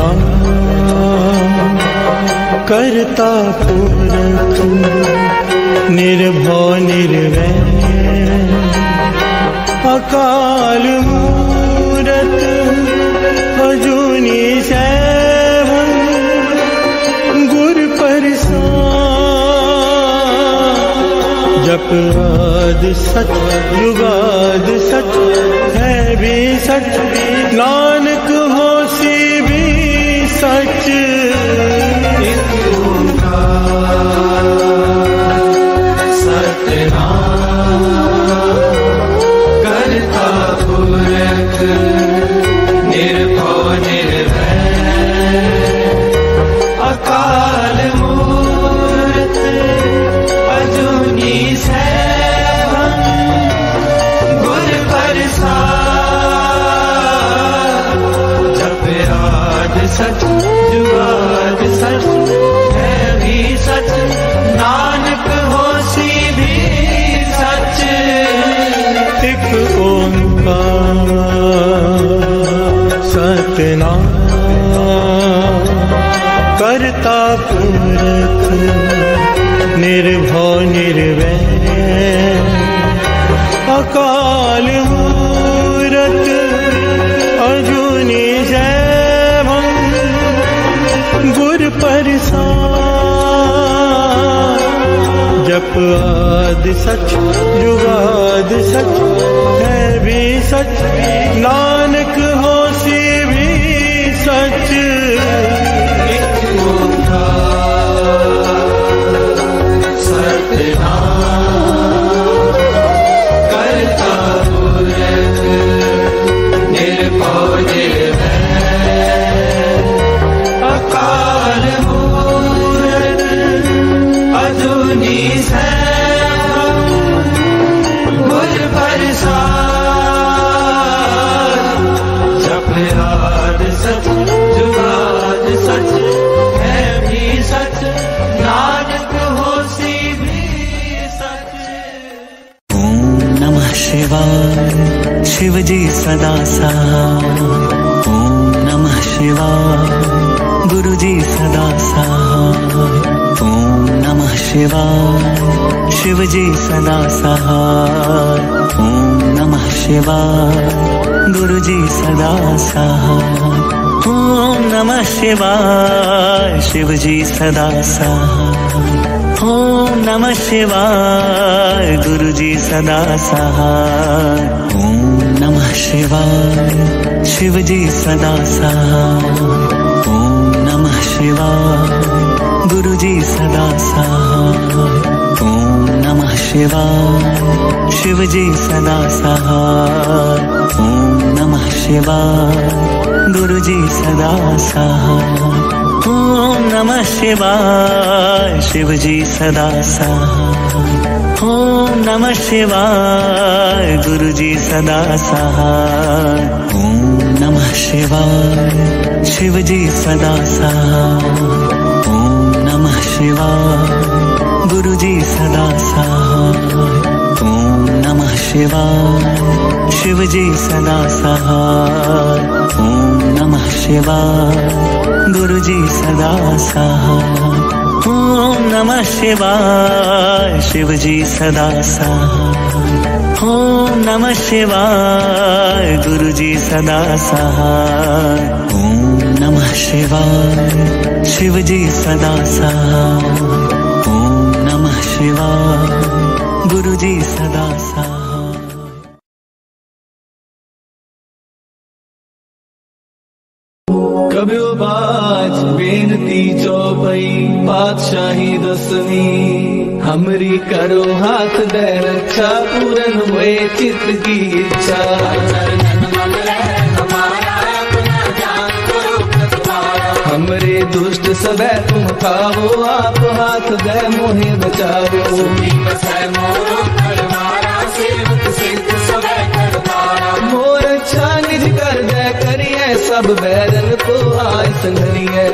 सतनाम करता पुरख निर्भव निर्वैर अकाल मूरत अजूनी सैभं गुर प्रसाद जप आदि सच जुगाद सच है भी सच नानक होसी भी सच सच जुगाद सच है भी सच नानक होसी भी सच एक ओंकार सतनाम करता पुरख निर्भव निर्वैर अकाल मूरत अजूनी सैभं गुर प्रसाद जप आदि सच जुगाद सच है भी सच नानक होसी भी सच शिव जी सदा सहाय। ओम नमः शिवाय। गुरु जी सदा सहाय। ओम नमः शिवाय। शिव जी सदा सहाय। ओम नमः शिवाय। गुरु जी सदा सहाय। ओम नमः शिवाय। शिव जी सदा सहाय। ओम नमः शिवाय। गुरु जी सदा सहाय। ओम नमः शिवाय। शिव जी सदा सहाय। ओम नमः शिवाय। गुरु जी सदा सहाय। ओम नमः शिवाय। शिव जी सदा सहाय। ओम नमः शिवाय। गुरु जी सदा सहाय। ओम नमः शिवाय। शिव जी सदा सहाय। ओम नमः शिवाय। गुरु जी सदा सहाय। ओम नमः शिवाय। शिव जी सदा सहाय। ओम नमः शिवाय। गुरु जी सदा सहाय। ओम नमः शिवाय। शिव जी सदा सहाय। ओम नमः शिवाय। गुरु जी सदा सहाय। ओम नमः शिवाय। शिव जी सदा सहाय। ओम नमः शिवाय। गुरु जी सदा सहाय। ओम नमः शिवाय। शिव जी सदा सहाय। ओम नमः शिवाय। गुरु जी सदा सहाय। कब्यो बाज बेनती चौपई पातशाही दसवीं हमरी करो हाथ दे रक्षा पूरन हुए चित्त की इच्छा। हमरे दुष्ट सबे तुम खाओ आप हाथ दे मोहे बचाओ। मोर अच्छा निज कर दे करिए सब बैरन को आय संघरिए।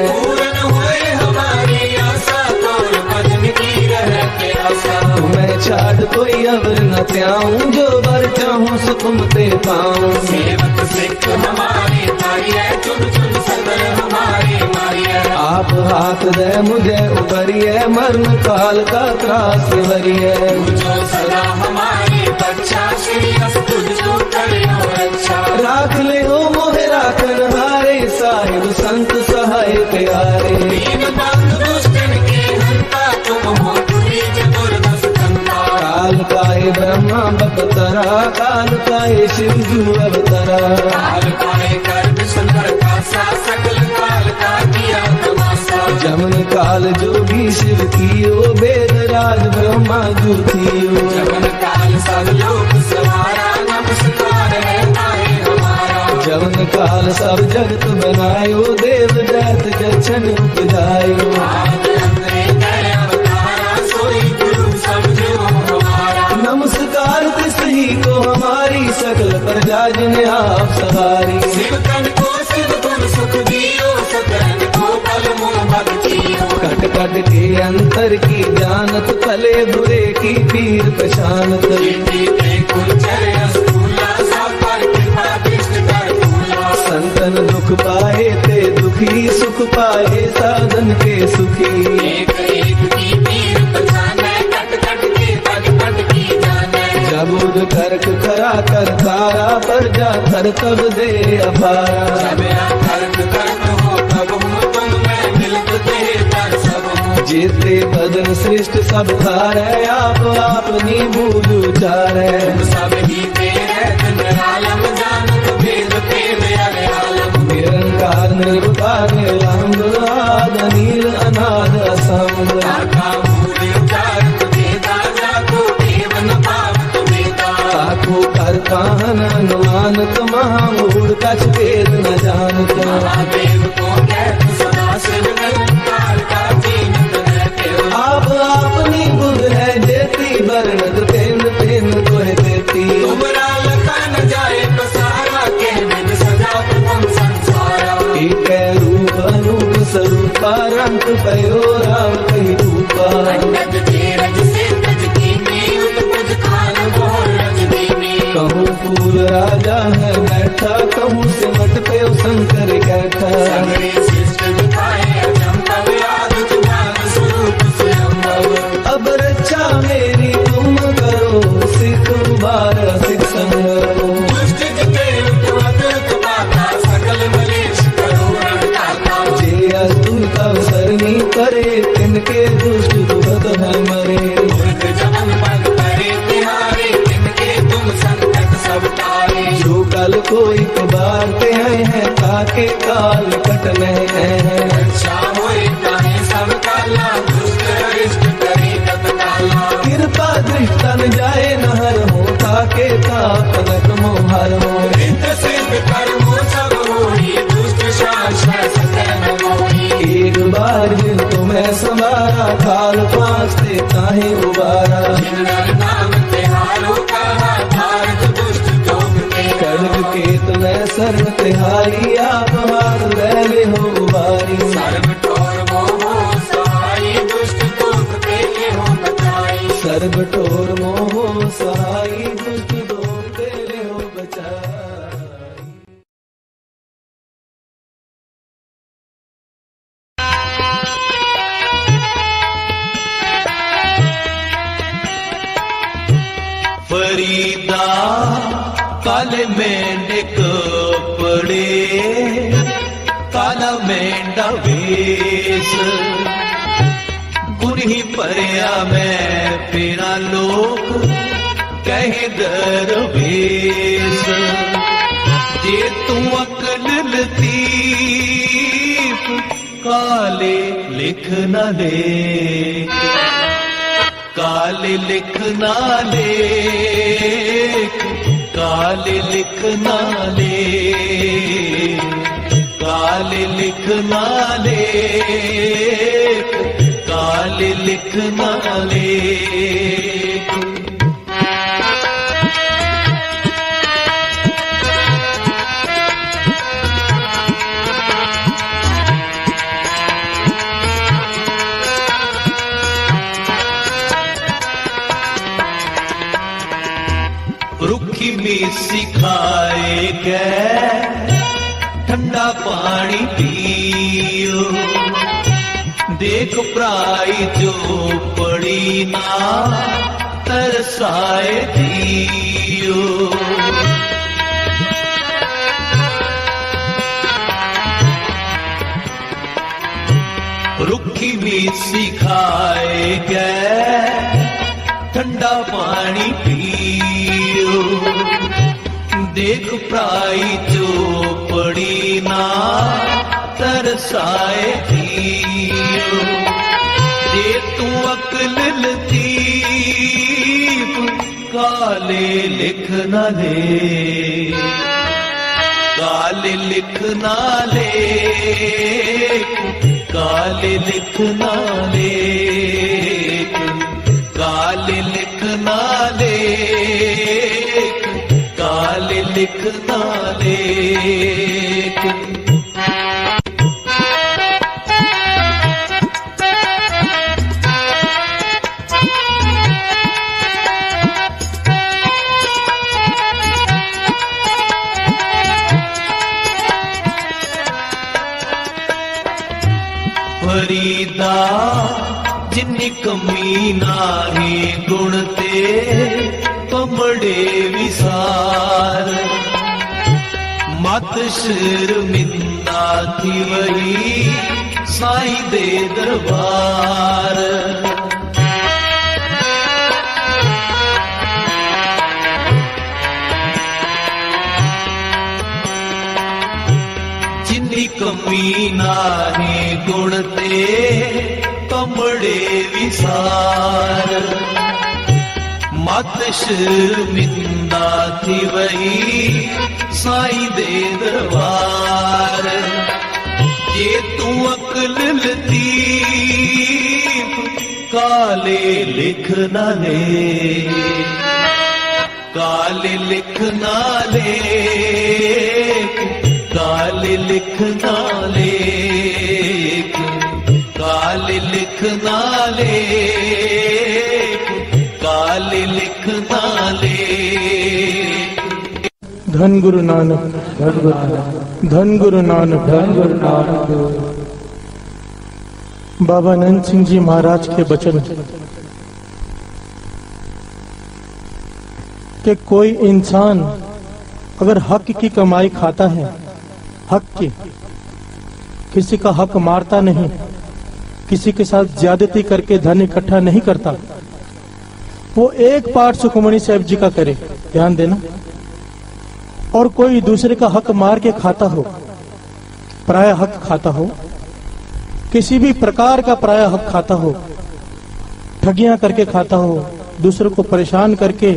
तुम्हें छाड़ कोई अवर न त्याऊं, जो बर चाहूं सो तुम ते पाऊं। सेवक सिख हमारे मारिए, चुन चुन सदर हमारे मारिए। आप हाथ दे मुझे उबरिए, मरण काल का त्रास वरिए। जो सदा हमारी बच्चा, श्री अस्तु जो करे अच्छा। राख ले हो मोहे राखन हारे, साहिब संत सहाय प्यारे। दीन बंधु दुष्टन के हंता, तुम हो तुरी चतुर्दश कंता। काल काहे ब्रह्मा बपतरा, काल काहे शिव जू अवतरा। काल काहे कर्म सुंदर का सा, सकल काल का किया तमाशा। जमन काल जोगी शिव कियो, वेद राज ब्रह्मा जू थियो। जमन काल सब लोक सवारा, नमस्कार है तारे हमारा। जमन काल सब जगत बनायो, देव दैत जछन उपजायो। आदि अंतरे गए अवतारा, सोई गुरु समझो हमारा। नमस्कार तिसही को हमारी, सकल प्रजा जिन्हें आप सवारी। शिव तन को शिव गुण सुख दियो, सतन को पल मोह भक्तियो। कट कट के अंतर की जानत, भले बुरे की पीर पहचानत। कीर्ति के कुंचर अस्तूला, सापर कृपा दृष्ट कर फूला। संतन दुख पाए ते दुखी, सुख पाए साधन के सुखी। एक एक की पीर पहचाने, कट कट के पट पट की जाने। जबुद करक करा कर तारा, पर जा कर तब दे अपारा। जब कर्म कर्म हो तब हो, तुम में मिलत दे पर सब हो। जेते बदन सृष्ट सब धारे, आप अपनी बूझ उचारे। तुम सब ही तेरे निरालम, जानत भेद भेद अरे आलम। निरंकार निर्विकार निरंग, आद नील अनाद असंग। काका मूल उचारत वेदा, जाको देव न पावत वेदा। ताको कर काहन अनुमानत, महामूढ़ कछ वेद न जानत। महादेव को कहत सदा शिव, निरंकार का जीनत रहते हो। आप अपनी बुध है जेती, बरनत तेन तेन कोह देती। तुमरा लखा न जाए पसारा, के बिन सजा तुम संसारा। एक रूप अनूप स्वरूपा, रंग पयो राम कही रूपा। अंगद धीरज से तज कीनी, उत्पुज खान मोर रज दीनी। कहूँ फूल राजा है बैठा, कहूँ सिमट पे शंकर कैठा। सगरे शिष्ट दिखाए अचंभव, आदि ज्ञान स्वरूप स्वयंभव। अब रक्षा मेरी तुम करो, सिख उबारा सिख संगरो। दुष्ट जिते उपवत उत्पाता, सकल मलेश करो रणदाता। जे अस्तुत अवसरनी करे, तिनके दुष्ट दुखत है मरे। मूर्ख जमन पद करे तिहारे, तिनके तुम संकट सब तारे। जो कल कोई पुकारते हैं, ताके काल कटने हैं। रक्षा होए ताहे सब काला, दुष्ट अरिष्ट करे तत्काला। कृपा दृष्टन जाए नहर हो, ताके तापनक मोहर हो। रिद्ध सिद्ध कर्मो सब होई, दुष्ट शासन सतन मोही। एक बार जिन तुम्हें संवारा, काल पासते ताहे उबारा। जिन नर नाम तिहारो कहा, भारत दुष्ट जोग के खड्ग केत में सर्व तिहारी, आप हाथ ले हो उबारी। सर्व ठोर मोहो सहाई, दुष्ट दोख के हो बचाई। सर्व ठोर मोह सहाई, दुष्ट दोख तेरे हो बचाई। फरीदा काले मेंढे कपड़े, काला मेंढा वेश। बुरी परया मैं फिरा, लोग कहे दरवेश। जे तू अकल लतीफ, काले लिख न ले। काले लिखना लेख, काले लिखना लेख, काले लिखना लेख, काले लिखना लेख। सिखाए कै ठंडा पानी पियो, देख पराई जो पड़ी ना तरसाए दियो। रुखी भी सिखाए गए ठंडा पानी पियो, देख पराई जो पड़ी ना तरसाए दियो। दे तू अकल लतीफ काले लिख न ले, काले लिख न ले, काले लिख न ले, काले लिख न ले, काले लिख न ले। फरीदा जिन्नी कमी नारी गुण ते कमड़े विसार, मत शर्मिंदा थी वही साईं दे दरबार। जिन्नी कमी नारी गुण ते कमड़े विसार, मत शर्मिंदा थी वही साईं दे दरबार। ये तू अकल लतीफ काले लिख न ले, काले लिख न ले, काले लिख न ले, काले लिख न ले, काले लिख न ले। धन गुरु नानक, धन गुरु नानक, धन गुरु नानक, धन गुरु नानक। बाबा नंद सिंह जी महाराज के वचन कि कोई इंसान अगर हक की कमाई खाता है, हक की, किसी का हक मारता नहीं, किसी के साथ ज्यादती करके धन इकट्ठा नहीं करता, वो एक पाठ सुखमणि साहब जी का करे, ध्यान देना। और कोई दूसरे का हक मार के खाता हो, पराया हक खाता हो, किसी भी प्रकार का पराया हक खाता हो, ठगियां करके खाता हो, दूसरों को परेशान करके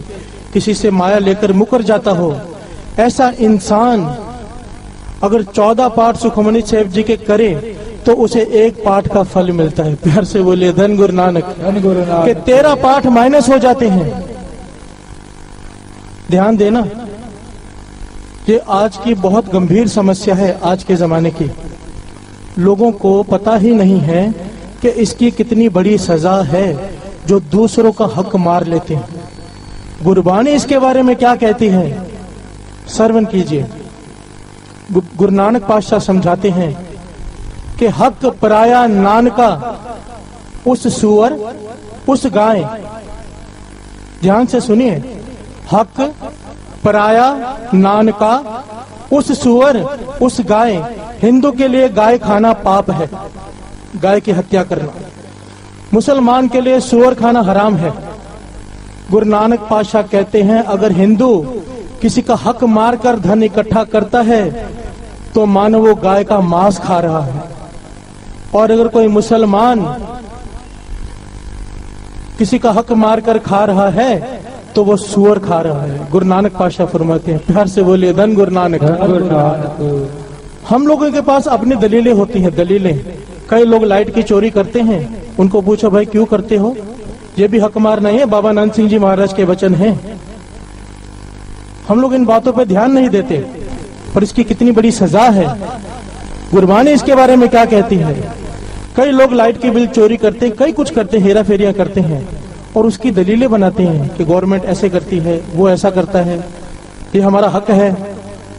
किसी से माया लेकर मुकर जाता हो, ऐसा इंसान अगर 14 पाठ सुखमणि साहब जी के करे तो उसे एक पाठ का फल मिलता है। प्यार से बोलिए धन गुरु नानक, धन गुरु नानक। के 13 पाठ माइनस हो जाते हैं। ध्यान देना, ये आज की बहुत गंभीर समस्या है। आज के जमाने की लोगों को पता ही नहीं है कि इसकी कितनी बड़ी सजा है जो दूसरों का हक मार लेते हैं। गुरबानी इसके बारे में क्या कहती है, श्रवण कीजिए। गुरु नानक पातशाह समझाते हैं कि हक पराया नानका उस सुअर उस गाय, ध्यान से सुनिए, हक पराया नानका उस सुअर उस गाय। हिंदू के लिए गाय खाना पाप है, गाय की हत्या करना। मुसलमान के लिए सुअर खाना हराम है। गुरु नानक पातशाह कहते हैं अगर हिंदू किसी का हक मारकर धन इकट्ठा करता है तो मानो वो गाय का मांस खा रहा है, और अगर कोई मुसलमान किसी का हक मारकर खा रहा है तो वो सुअर खा रहा है। गुरु नानक पातशाह फरमाते हैं, प्यार से बोलिए धन गुरु नानक। हम लोगों के पास अपनी दलीलें होती हैं, दलीलें। कई लोग लाइट की चोरी करते हैं, उनको पूछो भाई क्यों करते हो, ये भी हक मार नहीं है, बाबा नंद सिंह जी महाराज के वचन हैं। हम लोग इन बातों पे ध्यान नहीं देते, पर इसकी कितनी बड़ी सजा है। गुरबानी इसके बारे में क्या कहती है। कई लोग लाइट के बिल चोरी करते हैं, कई कुछ करते हैं, हेरा फेरियां करते हैं और उसकी दलीलें बनाते हैं कि गवर्नमेंट ऐसे करती है, वो ऐसा करता है। ये हमारा हक है।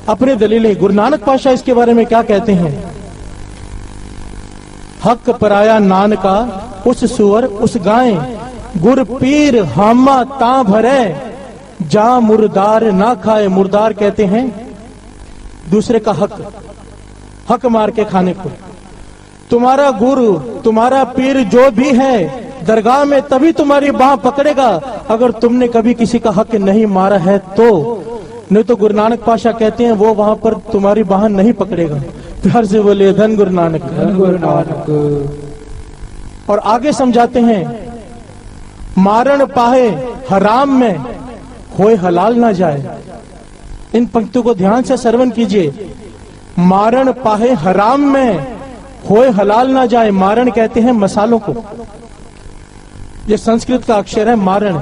अपने दलीलें गुरु नानक पातशाह इसके बारे में क्या कहते हैं? हक पराया नान का उस सुअर उस गाय, गुर पीर हामा ता भरे, जा मुर्दार ना खाए। मुर्दार कहते हैं दूसरे का हक मार के खाने को। तुम्हारा गुरु तुम्हारा पीर जो भी है दरगाह में तभी तुम्हारी बाह पकड़ेगा अगर तुमने कभी किसी का हक नहीं मारा है तो, नहीं तो गुरु नानक पातशाह कहते हैं वो वहां पर तुम्हारी बाह नहीं पकड़ेगा। प्यार से बोलिए धन गुरु नानक, धन गुरु नानक। और आगे समझाते हैं, मारण पाहे हराम में होए हलाल ना जाए। इन पंक्तियों को ध्यान से श्रवण कीजिए। मारण पाहे हराम में होए हलाल ना जाए। मारण कहते हैं मसालों को। ये संस्कृत का अक्षर है मारण,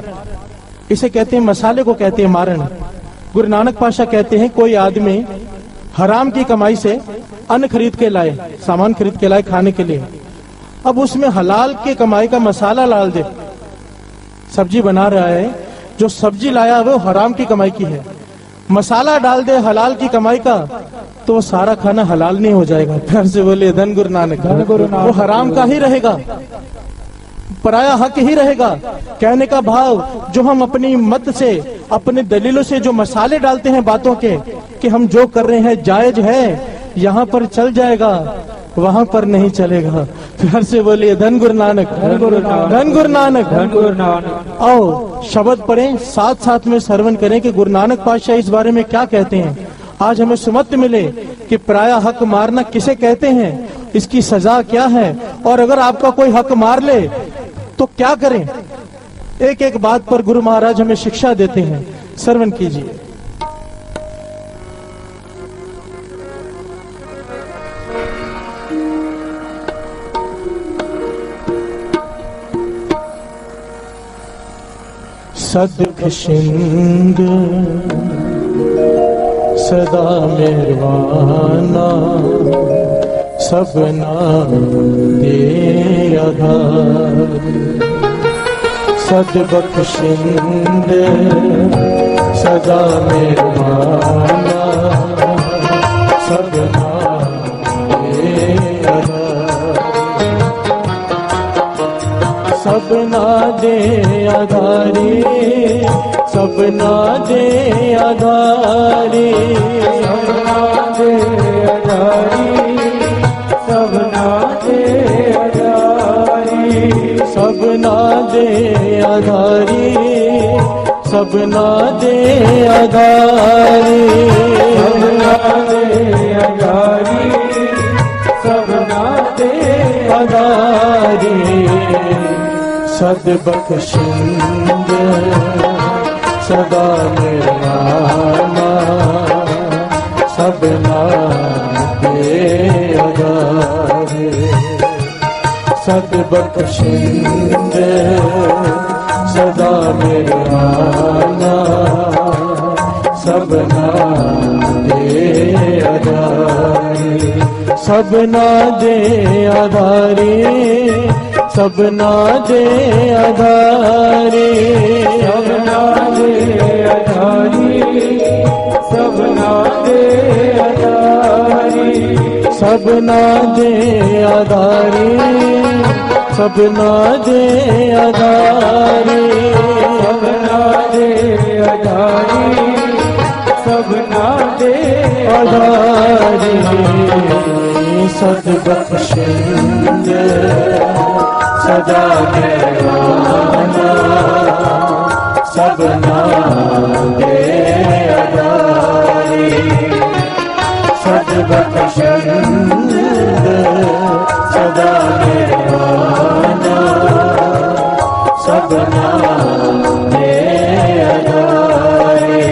इसे कहते हैं मसाले को कहते हैं मारण। गुरु नानक पातशाह कहते हैं कोई आदमी हराम की कमाई से अन्न खरीद के लाए, सामान खरीद के लाए खाने के लिए, अब उसमें हलाल की कमाई का मसाला डाल दे। सब्जी बना रहा है, जो सब्जी लाया वो हराम की कमाई की है, मसाला डाल दे हलाल की कमाई का, तो वो सारा खाना हलाल नहीं हो जाएगा। फिर से बोले धन गुरु नानक, वो हराम का ही रहेगा, पराया हक ही रहेगा। कहने का भाव, जो हम अपनी मत से अपने दलीलों से जो मसाले डालते हैं बातों के कि हम जो कर रहे हैं जायज है, यहाँ पर चल जाएगा वहां पर नहीं चलेगा। फिर से बोलिए धन गुरु नानक, धन गुरु नानक, धन गुरु नानक, धन गुरु नानक। आओ शब्द पढ़ें, साथ साथ में श्रवण करें कि गुरु नानक पातशाह इस बारे में क्या कहते हैं। आज हमें सुमत मिले कि पराया हक मारना किसे कहते हैं, इसकी सजा क्या है, और अगर आपका कोई हक मार ले तो क्या करें। एक एक बात पर गुरु महाराज हमें शिक्षा देते हैं। श्रवण कीजिए। सदुख सिंध सदा मेहरबाना, सबना दे आधार। सदबख्शिंद सदा मेहरबाना, सबना दे आधार। सबना दे आधारी, सबना दे आधारी, सबना दे आधारी, सबना दे आधारी, सबना दे आधारी, सबना दे आधारी, सबना दे आधारी, सबना दे आधारी। सदबख्शिंद सदा मेहरबाना, सबना दे आधारी। सदबख्शिंद सदा मेहरबाना, सबना दे आधारी। सबना दे आधारी, सबना दे आधारी, सबना दे आधारी, सबना दे आधारी, सबना दे आधारी, सबना दे आधारी, सबना दे आधारी, सबना दे आधारी। सदबख्शिंद सदा मेहरबाना, सबना दे आधारी। सदबख्शिंद सदा मेहरबाना, सबना दे आधारी।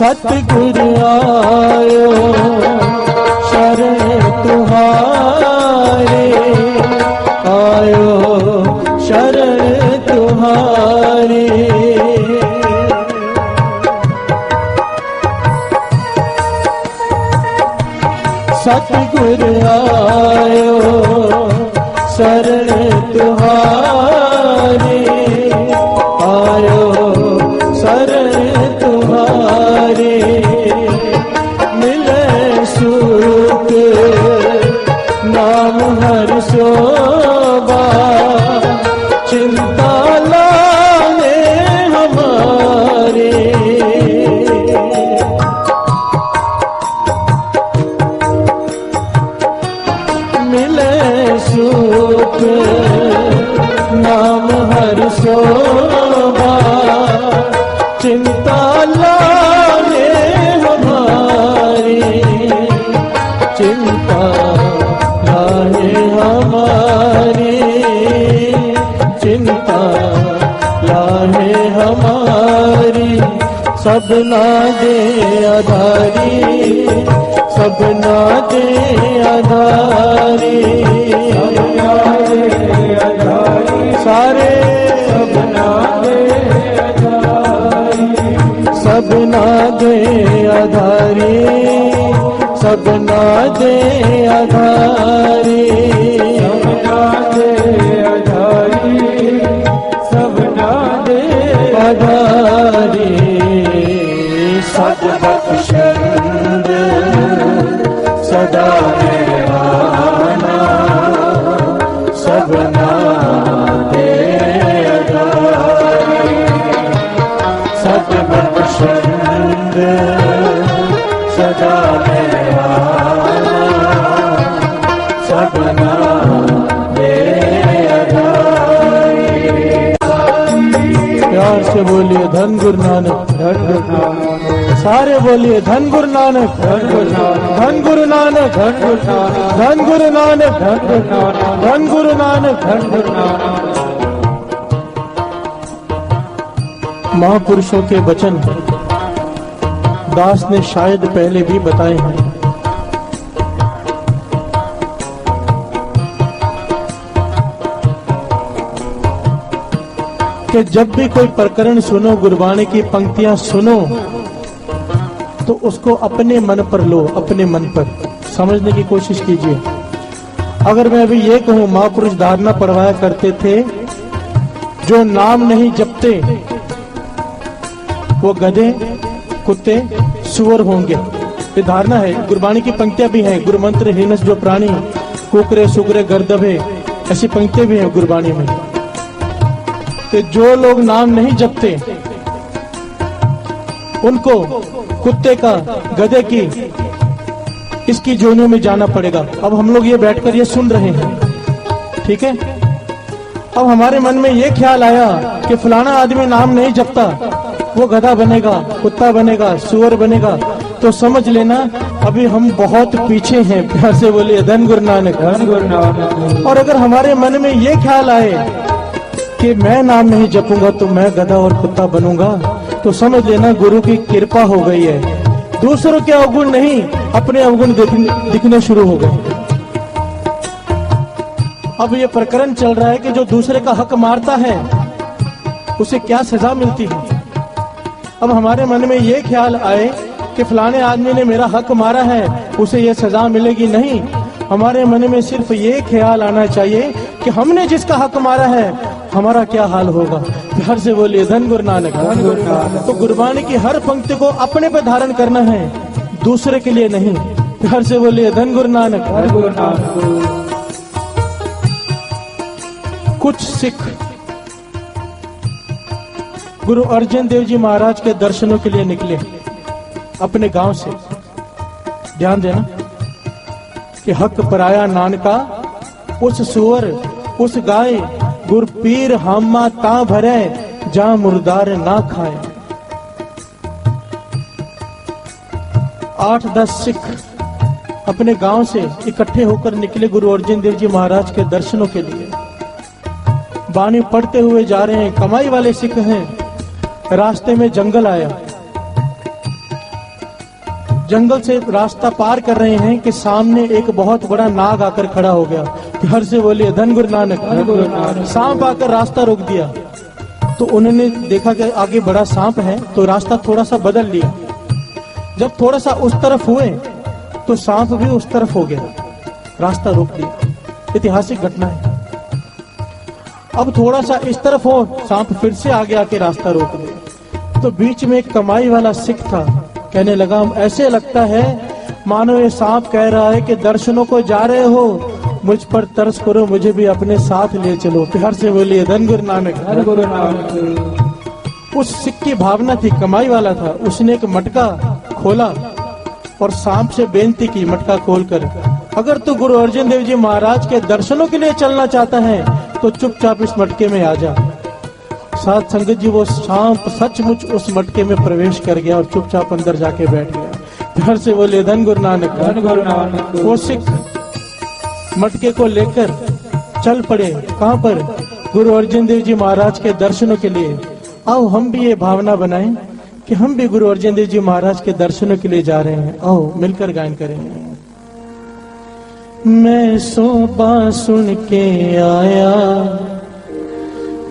सतगुरु आयो शरण तुम्हारे, आयो शरण तुम्हारे। सतगुरु आयो शरण तुम्हारे, आयो शरण तुम्हारे। मिले सुख नाम हर शोभा, चिंता लाने हमारे। मिले सुख नाम हर शोभा, चिंता लाने हमारी, चिंता लाने हमारी, चिंता लाने हमारी। सबना दे आधारी, सबना दे आधारी, सबना दे आधारी, सारे सबना दे आधारी, सबना दे आधारी, सबना दे आधारी, सबना दे आधारी, सबना दे आधारी। सद्बख्शंद सदा रहना, सबना दे आधारी। सद्बख्शंद सदा रहना, सबना दे आधारी। प्यार से बोलिए धन गुरु नानक, धन गुरु नानक। सारे बोलिए धन गुरु नानक, धन गुरु नानक, धन गुरु नानक, धन गुरु नानक, धन गुरु नानक, धन गुरु नानक, धन गुरु नानक, धन गुरु नानक। महापुरुषों के वचन दास ने शायद पहले भी बताए हैं। कि जब भी कोई प्रकरण सुनो, गुरबाणी की पंक्तियां सुनो, तो उसको अपने मन पर लो, अपने मन पर समझने की कोशिश कीजिए। अगर मैं अभी ये कहूं, महापुरुष धारणा पढ़वाया करते थे, जो नाम नहीं जपते वो गधे, कुत्ते, सुअर होंगे। ये धारणा है। गुरबाणी की पंक्तियां भी हैं, गुरु मंत्र हीनस जो प्राणी, कुकरे सुकरे गर्दभे, ऐसी पंक्तियां भी हैं गुरबाणी में। तो जो लोग नाम नहीं जपते उनको कुत्ते का, गधे की, इसकी जोनियों में जाना पड़ेगा। अब हम लोग ये बैठकर ये सुन रहे हैं, ठीक है। अब हमारे मन में ये ख्याल आया कि फलाना आदमी नाम नहीं जपता, वो गधा बनेगा, कुत्ता बनेगा, सुअर बनेगा, तो समझ लेना अभी हम बहुत पीछे हैं। प्यार से बोलिए धन गुरु नानक, धन गुरु नानक। और अगर हमारे मन में ये ख्याल आए कि मैं नाम नहीं जपूंगा तो मैं गधा और कुत्ता बनूंगा, तो समझ लेना गुरु की कृपा हो गई है। दूसरों के अवगुण नहीं, अपने अवगुण दिखने शुरू हो गए। अब ये प्रकरण चल रहा है कि जो दूसरे का हक मारता है उसे क्या सजा मिलती है। अब हमारे मन में ये ख्याल आए कि फलाने आदमी ने मेरा हक मारा है, उसे ये सजा मिलेगी, नहीं। हमारे मन में सिर्फ ये ख्याल आना चाहिए कि हमने जिसका हक मारा है हमारा क्या हाल होगा। घर से बोलिए धन गुरु नानक, धन गुरु नानक। तो गुरबाणी की हर पंक्ति को अपने पे धारण करना है, दूसरे के लिए नहीं। घर से बोलिए धन गुरु नानक, धन गुरु नानक। कुछ सिख गुरु अर्जन देव जी महाराज के दर्शनों के लिए निकले अपने गांव से। ध्यान देना कि हक पराया नानका, उस सुअर उस गाय, गुर पीर हामा ता भरे, जा मुर्दार ना खाए। 8-10 सिख अपने गांव से इकट्ठे होकर निकले गुरु अर्जन देव जी महाराज के दर्शनों के लिए। बानी पढ़ते हुए जा रहे हैं, कमाई वाले सिख हैं। रास्ते में जंगल आया, जंगल से रास्ता पार कर रहे हैं कि सामने एक बहुत बड़ा नाग आकर खड़ा हो गया। कि हर से बोलिए धन गुरु नानक। सांप आकर रास्ता रोक दिया। तो उन्होंने देखा कि आगे बड़ा सांप है, तो रास्ता थोड़ा सा बदल लिया। जब थोड़ा सा उस तरफ हुए तो सांप भी उस तरफ हो गया, रास्ता रोक दिया। ऐतिहासिक घटना है। अब थोड़ा सा इस तरफ हो, सांप फिर से आगे आके रास्ता रोक दिया। तो बीच में एक कमाई वाला सिख था, कहने लगा ऐसे लगता है मानो ये सांप कह रहा है कि दर्शनों को जा रहे हो, मुझ पर तरस करो, मुझे भी अपने साथ ले चलो। प्यार से बोलिए धन गुरु नानक। धन गुरु नानक। उस सिख की भावना थी, कमाई वाला था, उसने एक मटका खोला और सांप से बेनती की मटका खोलकर, अगर तू गुरु अर्जन देव जी महाराज के दर्शनों के लिए चलना चाहता है तो चुपचाप इस मटके में आ जा। साथ संगत जी वो सांप सचमुच उस मटके में प्रवेश कर गया और चुपचाप अंदर जाके बैठ गया। घर से बोले धन गुरु नानक। धन गुरु नानक। वो सिख मटके को लेकर चल पड़े, कहाँ पर? गुरु अर्जन देव जी महाराज के दर्शनों के लिए। आओ हम भी ये भावना बनाएं कि हम भी गुरु अर्जन देव जी महाराज के दर्शनों के लिए जा रहे हैं। आओ मिलकर गायन करेंगे। मैं सोबा सुन के आया,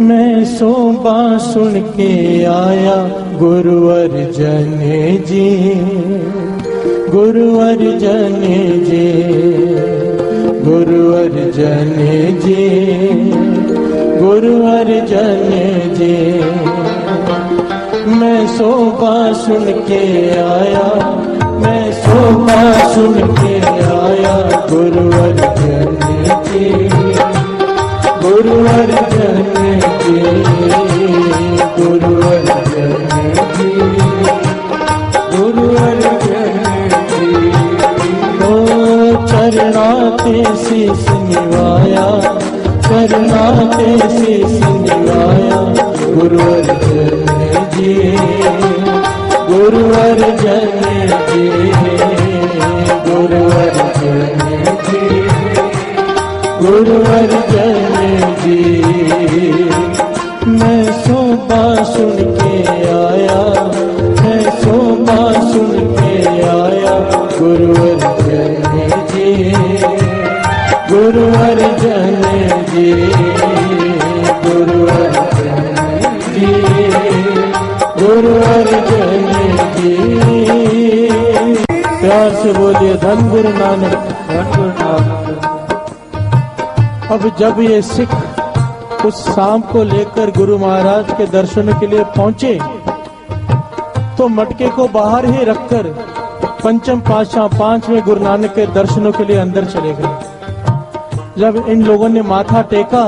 मैं सोबा सुन के आया, गुरु अर्जन जी, गुरु अर्जन जी, गुरु अर्जन जी, गुरु अर्जन जी। मैं सोबा सुन के आया, मैं सोबा सुन के आया, गुरु अर्जन जी, गुरु अर्जन जी, गुरु अर्जन जी, गुरु अर्जन जी। तो चरणाते शीस निवाया, चरणाते शीस निवाया, गुरु अर्जन जी, गुरु अर्जन जी, गुरु अर्जन जी, गुरु अर्जन जी। मैं सोबा सुन के आया, मैं सोबा सुन के आया, गुरु अर्जन जी, गुरु अर्जन जी, गुरु अर्जन जी, गुरु अर्जन जी। प्यार से बोलिए धन गुरु नानक। धन गुरु नानक। अब जब ये सिख उस सांप को लेकर गुरु महाराज के दर्शनों के लिए पहुंचे तो मटके को बाहर ही रखकर पंचम पातशाह पांचवें गुरु नानक के दर्शनों के लिए अंदर चले गए। जब इन लोगों ने माथा टेका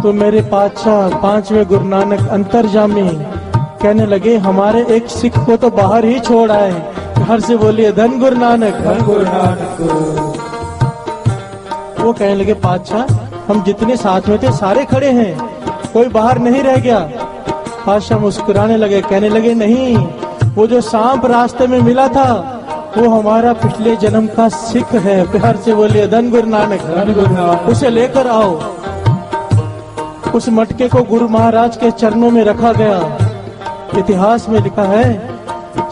तो मेरे पातशाह पांचवें गुरु नानक अंतर्जामी कहने लगे हमारे एक सिख को तो बाहर ही छोड़ आए। घर से बोलिए धन गुरु नानक। धन गुरु नानक। वो कहने लगे पातशाह हम जितने साथ में थे सारे खड़े हैं, कोई बाहर नहीं रह गया। पातशाह मुस्कुराने लगे, कहने लगे नहीं, वो जो सांप रास्ते में मिला था वो हमारा पिछले जन्म का सिख है। प्यार से बोलिए धन गुरु नानक। धन गुरु नानक। उसे लेकर आओ। उस मटके को गुरु महाराज के चरणों में रखा गया। इतिहास में लिखा है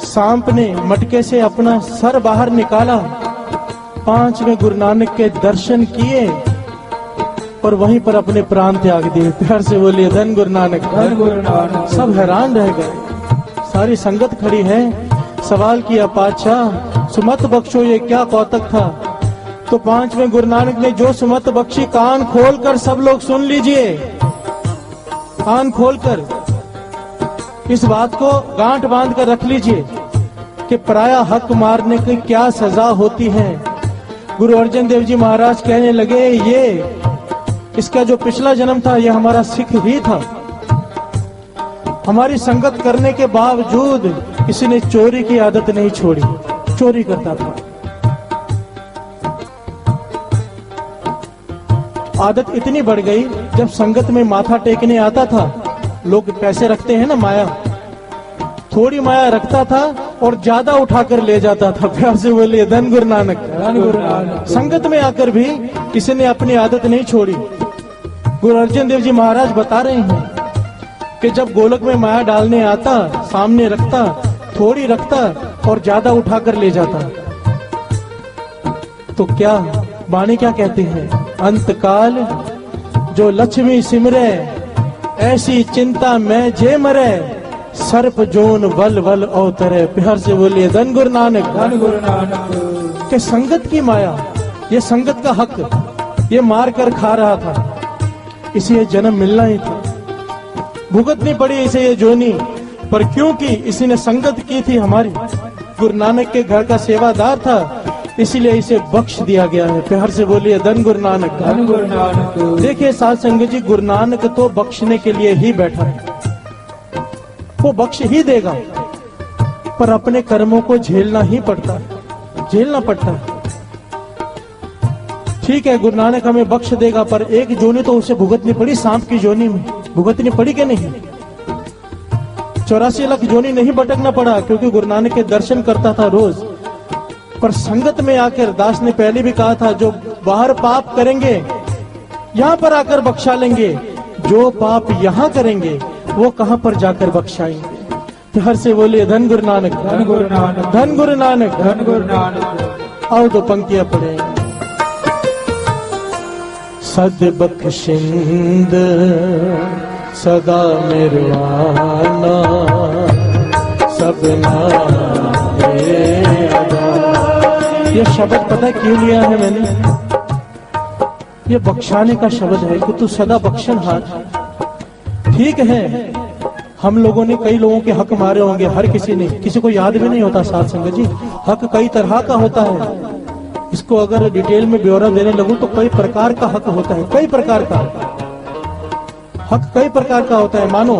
सांप ने मटके से अपना सर बाहर निकाला, पांचवें गुरु नानक के दर्शन किए और वहीं पर अपने प्राण त्याग दिए। प्यार से बोलिए धन गुरु नानक। धन गुरु नानक। सब हैरान रह गए, सारी संगत खड़ी है। सवाल किया पातशाह सुमत बख्शो ये क्या कौतक था? तो पांचवें गुरु नानक ने जो सुमत बख्शी कान खोलकर सब लोग सुन लीजिए, कान खोलकर इस बात को गांठ बांध कर रख लीजिए कि पराया हक मारने की क्या सजा होती है। गुरु अर्जन देव जी महाराज कहने लगे ये इसका जो पिछला जन्म था ये हमारा सिख ही था। हमारी संगत करने के बावजूद इसने चोरी की आदत नहीं छोड़ी, चोरी करता था। आदत इतनी बढ़ गई जब संगत में माथा टेकने आता था, लोग पैसे रखते हैं ना माया, थोड़ी माया रखता था और ज्यादा उठाकर ले जाता था। प्यार से बोलिए धन गुरु नानक। धन गुरु नानक। संगत में आकर भी किसी ने अपनी आदत नहीं छोड़ी। गुरु अर्जन देव जी महाराज बता रहे हैं कि जब गोलक में माया डालने आता, सामने रखता, थोड़ी रखता और ज्यादा उठाकर ले जाता। तो क्या वाणी क्या कहते हैं, अंतकाल जो लक्ष्मी सिमरे, ऐसी चिंता में जे मरे, सर्प जोन बल बल अवतरे। प्यार से बोलिए धन गुरु नानक, धन गुरु नानक। के संगत की माया, ये संगत का हक ये मार कर खा रहा था, इसे जन्म मिलना ही था, भुगतनी पड़ी इसे ये जोनी, पर क्योंकि इसी ने संगत की थी हमारी, गुरु नानक के घर का सेवादार था, इसीलिए इसे बख्श दिया गया है। प्यार से बोलिए धन गुरु नानक, धन गुरु नानक। देखिए साध संगत जी, गुरु नानक तो बख्शने के लिए ही बैठा है, वो बख्श ही देगा, पर अपने कर्मों को झेलना ही पड़ता है, झेलना पड़ता है। ठीक है, गुरु नानक हमें बख्श देगा, पर एक जोनी तो उसे भुगतनी पड़ी, सांप की जोनी में भुगतनी पड़ी कि नहीं? 84 लाख जोनी नहीं भटकना पड़ा, क्योंकि गुरु नानक के दर्शन करता था रोज। पर संगत में आकर, दास ने पहले भी कहा था, जो बाहर पाप करेंगे यहाँ पर आकर बख्शा लेंगे, जो पाप यहाँ करेंगे वो कहाँ पर जाकर बख्शाएंगे। प्यार से बोलिए धन गुरु नानक, धन गुरु नानक, धन गुरु नानक, धन गुरु नानक। आओ दो पंक्तियां पढ़े। सद बख्शिंद सदा मिरवाना, सबना ये शब्द पता क्यों लिया है मैंने? ये बख्शाने का शब्द है कि तू सदा बख्शनहार। ठीक है, हम लोगों ने कई लोगों के हक मारे होंगे, हर किसी ने, किसी को याद भी नहीं होता साध संगत जी, हक कई तरह का होता है। इसको अगर डिटेल में ब्यौरा देने लगूं तो कई प्रकार का हक होता है, कई प्रकार का हक कई प्रकार का होता है। मानो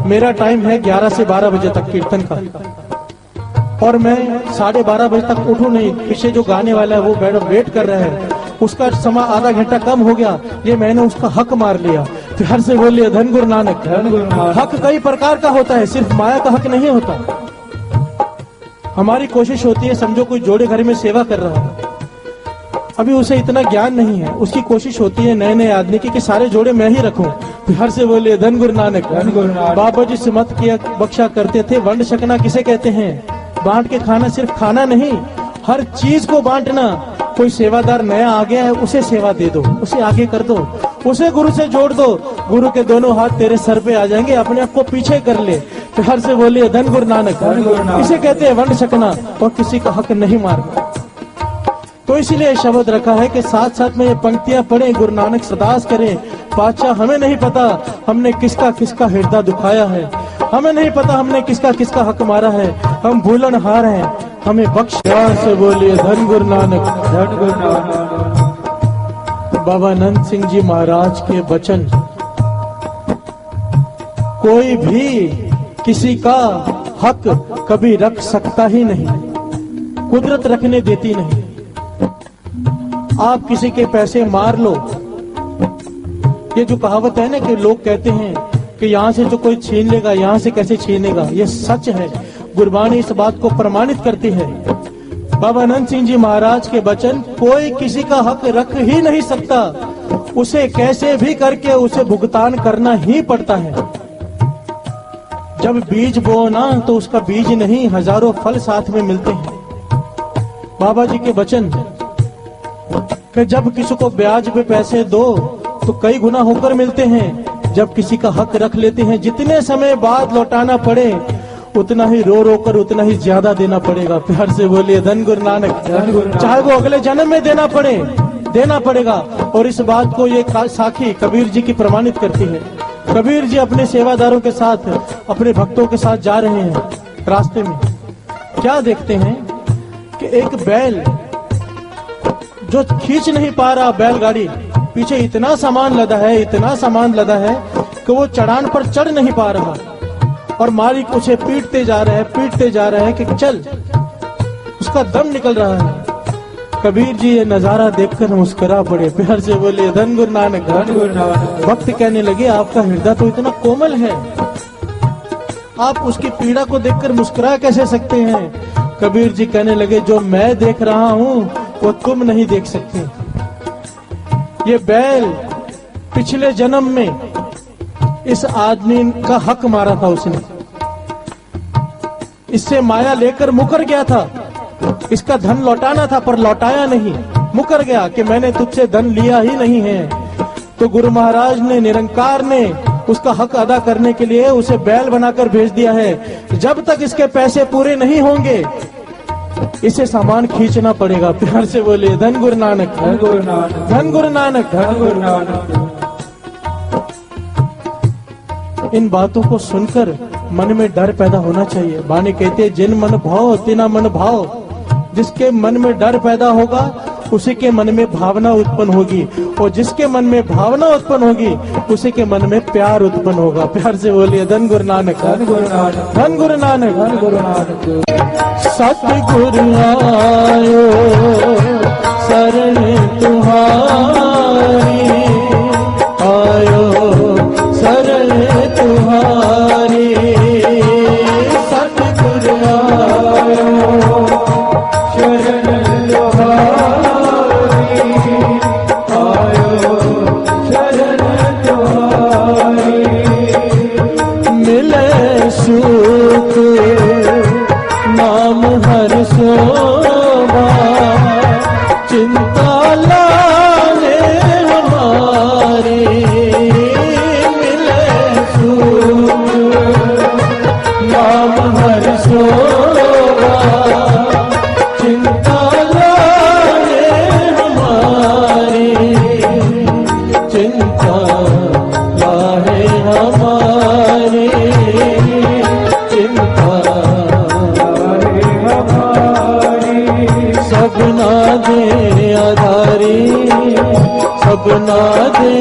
मेरा टाइम है 11 से 12 बजे तक कीर्तन का, और मैं 12:30 बजे तक उठूं नहीं, पीछे जो गाने वाला है वो वेट कर रहा है, उसका समय आधा घंटा कम हो गया, ये मैंने उसका हक मार लिया। प्यार से बोलिए धन गुरु नानक, धन गुरु नानक। हक कई प्रकार का होता है, सिर्फ माया का हक नहीं होता। हमारी कोशिश होती है, समझो कोई जोड़े घर में सेवा कर रहा है, अभी उसे इतना ज्ञान नहीं है, उसकी कोशिश होती है नए नए आदमी की कि सारे जोड़े मैं ही रखूं। प्यार से बोलिए धन गुरु नानक, धन गुरु नानक। बाबा जी सुमत किया बख्शा करते थे। वंड छकना किसे कहते हैं? बांट के खाना, सिर्फ खाना नहीं, हर चीज को बांटना। कोई सेवादार नया आ गया है, उसे सेवा दे दो, उसे आगे कर दो, उसे गुरु से जोड़ दो, गुरु के दोनों हाथ तेरे सर पे आ जाएंगे, अपने आप को पीछे कर ले। प्यार से बोलिए धन गुरु नानक, धन गुरु नानक। इसे कहते हैं वंड छकना, और किसी का हक नहीं मारना। तो इसीलिए शब्द रखा है कि साथ साथ में ये पंक्तियां पढ़े, गुरु नानक सदास करें। पातशाह हमें नहीं पता हमने किसका किसका हृदय दुखाया है, हमें नहीं पता हमने किसका किसका हक मारा है, हम भूलन हार हैं, हमें बख्श। प्यार से बोलिए धन गुरु नानक, धन गुरु नानक। बाबा नंद सिंह जी महाराज के वचन, कोई भी किसी का हक कभी रख सकता ही नहीं, कुदरत रखने देती नहीं। आप किसी के पैसे मार लो, ये जो कहावत है ना कि लोग कहते हैं कि यहाँ से जो कोई छीन लेगा, यहाँ से कैसे छीनेगा, ये सच है। गुरबाणी इस बात को प्रमाणित करती है। बाबा नंद सिंह जी महाराज के वचन, कोई किसी का हक रख ही नहीं सकता, उसे कैसे भी करके उसे भुगतान करना ही पड़ता है। जब बीज बोओ ना तो उसका बीज नहीं, हजारों फल साथ में मिलते हैं। बाबा जी के वचन कि जब किसी को ब्याज पे पैसे दो तो कई गुना होकर मिलते हैं, जब किसी का हक रख लेते हैं जितने समय बाद लौटाना पड़े उतना ही रो रो कर उतना ही ज्यादा देना पड़ेगा। प्यार से बोलिए धन गुरु नानक, धन गुरु नानक। चाहे वो अगले जन्म में देना पड़े, देना पड़ेगा। और इस बात को ये साखी कबीर जी की प्रमाणित करती है। कबीर जी अपने सेवादारों के साथ, अपने भक्तों के साथ जा रहे हैं, रास्ते में क्या देखते हैं कि एक बैल जो खींच नहीं पा रहा, बैलगाड़ी पीछे इतना सामान लदा है, इतना सामान लदा है कि वो चढ़ान पर चढ़ नहीं पा रहा, और मालिक उसे पीटते जा रहे हैं, पीटते जा रहे हैं कि चल, उसका दम निकल रहा है। कबीर जी ये नजारा देखकर मुस्कुरा पड़े। प्यार से बोले धन गुरु नानक, धन गुरु नानक। भक्त कहने लगे आपका हृदय तो इतना कोमल है, आप उसकी पीड़ा को देखकर मुस्कुरा कैसे सकते हैं? कबीर जी कहने लगे जो मैं देख रहा हूँ वो तुम नहीं देख सकते। ये बैल पिछले जन्म में इस आदमी का हक मारा था उसने, इससे माया लेकर मुकर गया था, इसका धन लौटाना था पर लौटाया नहीं, मुकर गया कि मैंने तुझसे धन लिया ही नहीं है। तो गुरु महाराज ने, निरंकार ने उसका हक अदा करने के लिए उसे बैल बनाकर भेज दिया है। जब तक इसके पैसे पूरे नहीं होंगे इसे सामान खींचना पड़ेगा। प्यार से बोलिए धन गुरु नानक, धन गुरु नानक, धन गुरु नानक, धन गुरु नानक। इन बातों को सुनकर मन में डर पैदा होना चाहिए। बानी कहते हैं जिन मन भाव तिना मन भाव, जिसके मन में डर पैदा होगा उसी के मन में भावना उत्पन्न होगी, और जिसके मन में भावना उत्पन्न होगी उसी के मन में प्यार उत्पन्न होगा। प्यार से बोलिए धन गुरु नानक, धन गुरु नानक, धन गुरु नानक, धन गुरु नानक। सतगुरु आयो शरण तुम्हारी, आयो शरण तुम्हारी, सतगुरु आयो शरण तुम्हारी, आयो शरण तुम्हारी। मिले सुख नाम हर शोभा, चिंता लाने हमारी। मिले सुख नाम हर शोभा, चिंता लाने हमारी, चिंता लाने हमारी, चिंता सबना दे आधारी, सबना दे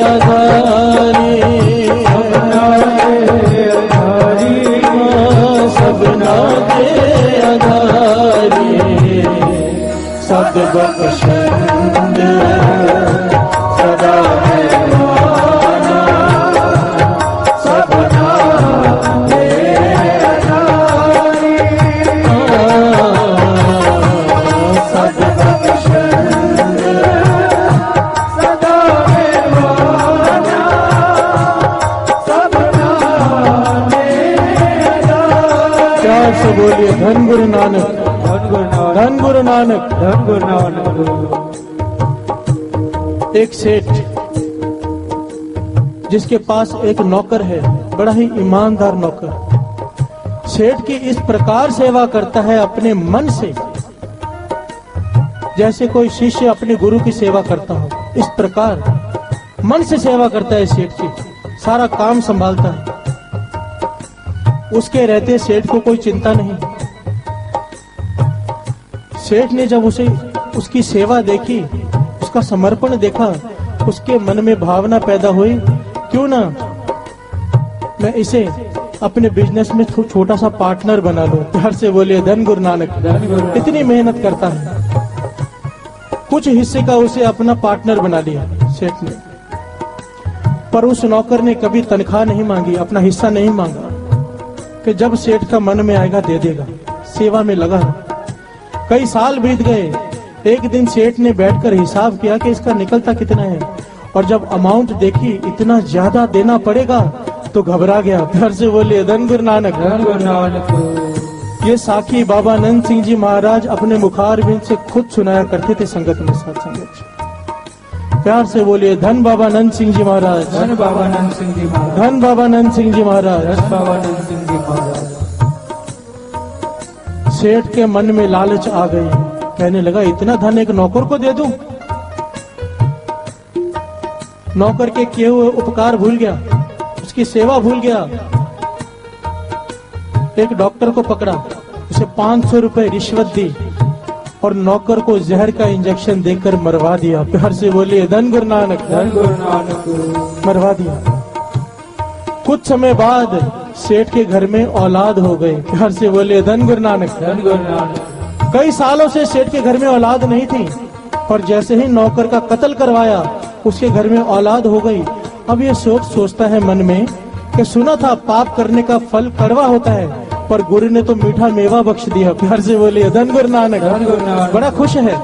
आधारी, सबना दे आधारी, सब बख्शंद सदा है माना, सबना दे आधारी, सब बख्शंद सदा है माना, सबना दे आधारी। प्यार से बोलिए धन गुरु नानक, धन गुरु नानक, धन गुरु नानक। एक सेठ जिसके पास एक नौकर है, बड़ा ही ईमानदार नौकर, सेठ की इस प्रकार सेवा करता है अपने मन से जैसे कोई शिष्य अपने गुरु की सेवा करता हो। इस प्रकार मन से सेवा करता है सेठ की, सारा काम संभालता है। उसके रहते सेठ को कोई चिंता नहीं। सेठ ने जब उसे उसकी सेवा देखी, उसका समर्पण देखा, उसके मन में भावना पैदा हुई, क्यों ना मैं इसे अपने बिजनेस में छोटा सा पार्टनर बना लूं। प्यार से बोलिए धन गुरु नानक, धन गुरु नानक। इतनी मेहनत करता है, कुछ हिस्से का उसे अपना पार्टनर बना लिया सेठ ने। पर उस नौकर ने कभी तनख्वाह नहीं मांगी, अपना हिस्सा नहीं मांगा कि जब सेठ का मन में आएगा दे देगा, सेवा में लगा। कई साल बीत गए। एक दिन सेठ ने बैठकर हिसाब किया कि इसका निकलता कितना है, और जब अमाउंट देखी इतना ज्यादा देना पड़ेगा तो घबरा गया। प्यार से बोलिए धन गुरु नानक, धन गुरु नानक। ये साखी बाबा नंद सिंह जी महाराज अपने मुखारबिंद से खुद सुनाया करते थे संगत में, साथ संगत। प्यार से बोलिए धन बाबा नंद सिंह जी महाराज, धन बाबा नंद सिंह जी महाराज, धन बाबा नंद सिंह जी महाराज, धन बाबा नंद सिंह जी महाराज। सेठ के मन में लालच आ गई, कहने लगा इतना धन एक नौकर को दे दूं। नौकर के किए हुए उपकार भूल गया, उसकी सेवा भूल गया। एक डॉक्टर को पकड़ा, उसे 500 रुपए रिश्वत दी और नौकर को जहर का इंजेक्शन देकर मरवा दिया। प्यार से बोलिए धन गुरु नानक, धन गुरु नानक। मरवा दिया। कुछ समय बाद सेठ के घर में औलाद हो गई। प्यार से बोलिए धन गुरु नानक, धन गुरु नानक। कई सालों से सेठ के घर में औलाद नहीं थी, पर जैसे ही नौकर का कत्ल करवाया उसके घर में औलाद हो गई। अब ये सोचता है मन में कि सुना था पाप करने का फल कड़वा होता है, पर गुरु ने तो मीठा मेवा बख्श दिया। प्यार से बोलिए धन गुरु नानक, धन गुरु नानक। बड़ा खुश है।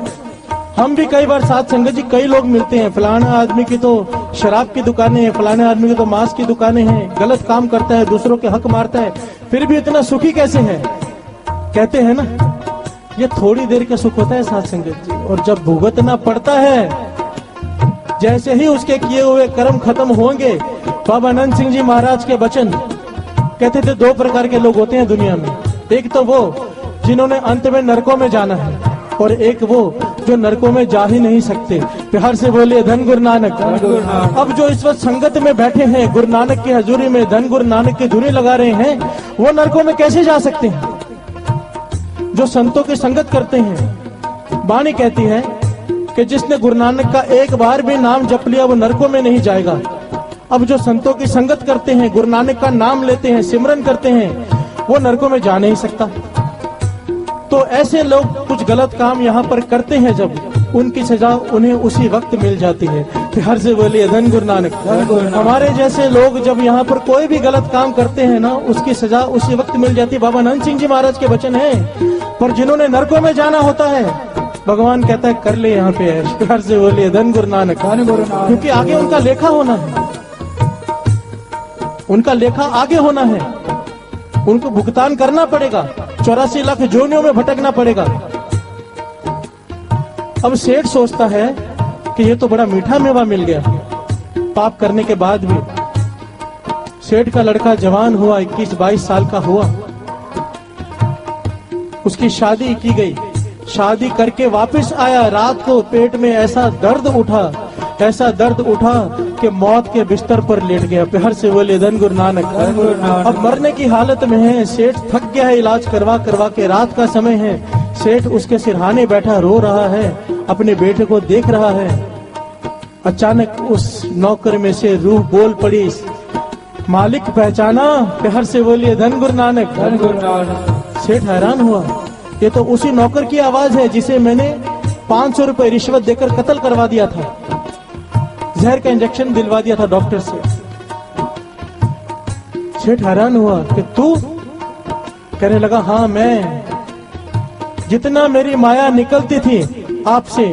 हम भी कई बार साथ संगत जी कई लोग मिलते हैं, फलाना आदमी की तो शराब की दुकानें हैं, फलाने आदमी की तो मांस की दुकानें हैं, गलत काम करता है, दूसरों के हक मारता है, फिर भी इतना सुखी कैसे है? कहते हैं ना, ये थोड़ी देर का सुख होता है साथ संगत जी, और जब भुगतना पड़ता है, जैसे ही उसके किए हुए कर्म खत्म होंगे। बाबा आनंद सिंह जी महाराज के वचन कहते थे, दो प्रकार के लोग होते हैं दुनिया में, एक तो वो जिन्होंने अंत में नरकों में जाना है, और एक वो जो नरकों में जा ही नहीं सकते। प्यार से बोलिए धन गुरु नानक। अब जो इस वक्त संगत में बैठे हैं, गुरु नानक की हजूरी में धन गुरु नानक की धुनी लगा रहे हैं, वो नरकों में कैसे जा सकते हैं? जो संतों की संगत करते हैं, वाणी कहती है कि जिसने गुरु नानक का एक बार भी नाम जप लिया वो नरकों में नहीं जाएगा। अब जो संतों की संगत करते हैं, गुरु नानक का नाम लेते हैं, सिमरन करते हैं, वो नरकों में जा नहीं सकता। तो ऐसे लोग कुछ गलत काम यहाँ पर करते हैं, जब उनकी सजा उन्हें उसी वक्त मिल जाती है। हर से बोलिए धन गुरु नानक। हमारे जैसे लोग जब यहाँ पर कोई भी गलत काम करते हैं ना, उसकी सजा उसी वक्त मिल जाती है। बाबा आनंद सिंह जी महाराज के वचन है। पर जिन्होंने नरकों में जाना होता है, भगवान कहता है कर ले यहाँ पे ऐश। हर से बोलिए धन गुरु नानक। क्योंकि आगे उनका लेखा होना है, उनका लेखा आगे होना है, उनको भुगतान करना पड़ेगा, 84 लाख जोनियों में भटकना पड़ेगा। अब सेठ सोचता है कि ये तो बड़ा मीठा मेवा मिल गया, पाप करने के बाद भी। सेठ का लड़का जवान हुआ, 21-22 साल का हुआ, उसकी शादी की गई। शादी करके वापस आया, रात को पेट में ऐसा दर्द उठा, ऐसा दर्द उठा कि मौत के बिस्तर पर लेट गया। प्यार से बोले धन गुरु नानक। अब मरने की हालत में है, सेठ थक गया है इलाज करवा करवा के, रात का समय है, सेठ उसके सिरहाने बैठा रो रहा है, अपने बेटे को देख रहा है। अचानक उस नौकर में से रूह बोल पड़ी, मालिक पहचाना? प्यार से बोलिए धन गुरु नानक। सेठ हैरान हुआ, ये तो उसी नौकर की आवाज है जिसे मैंने 500 रुपए रिश्वत देकर कत्ल करवा दिया था, जहर का इंजेक्शन दिलवा दिया था डॉक्टर से। सेठ हैरान हुआ कि तू? कहने लगा हाँ मैं। जितना मेरी माया निकलती थी आपसे,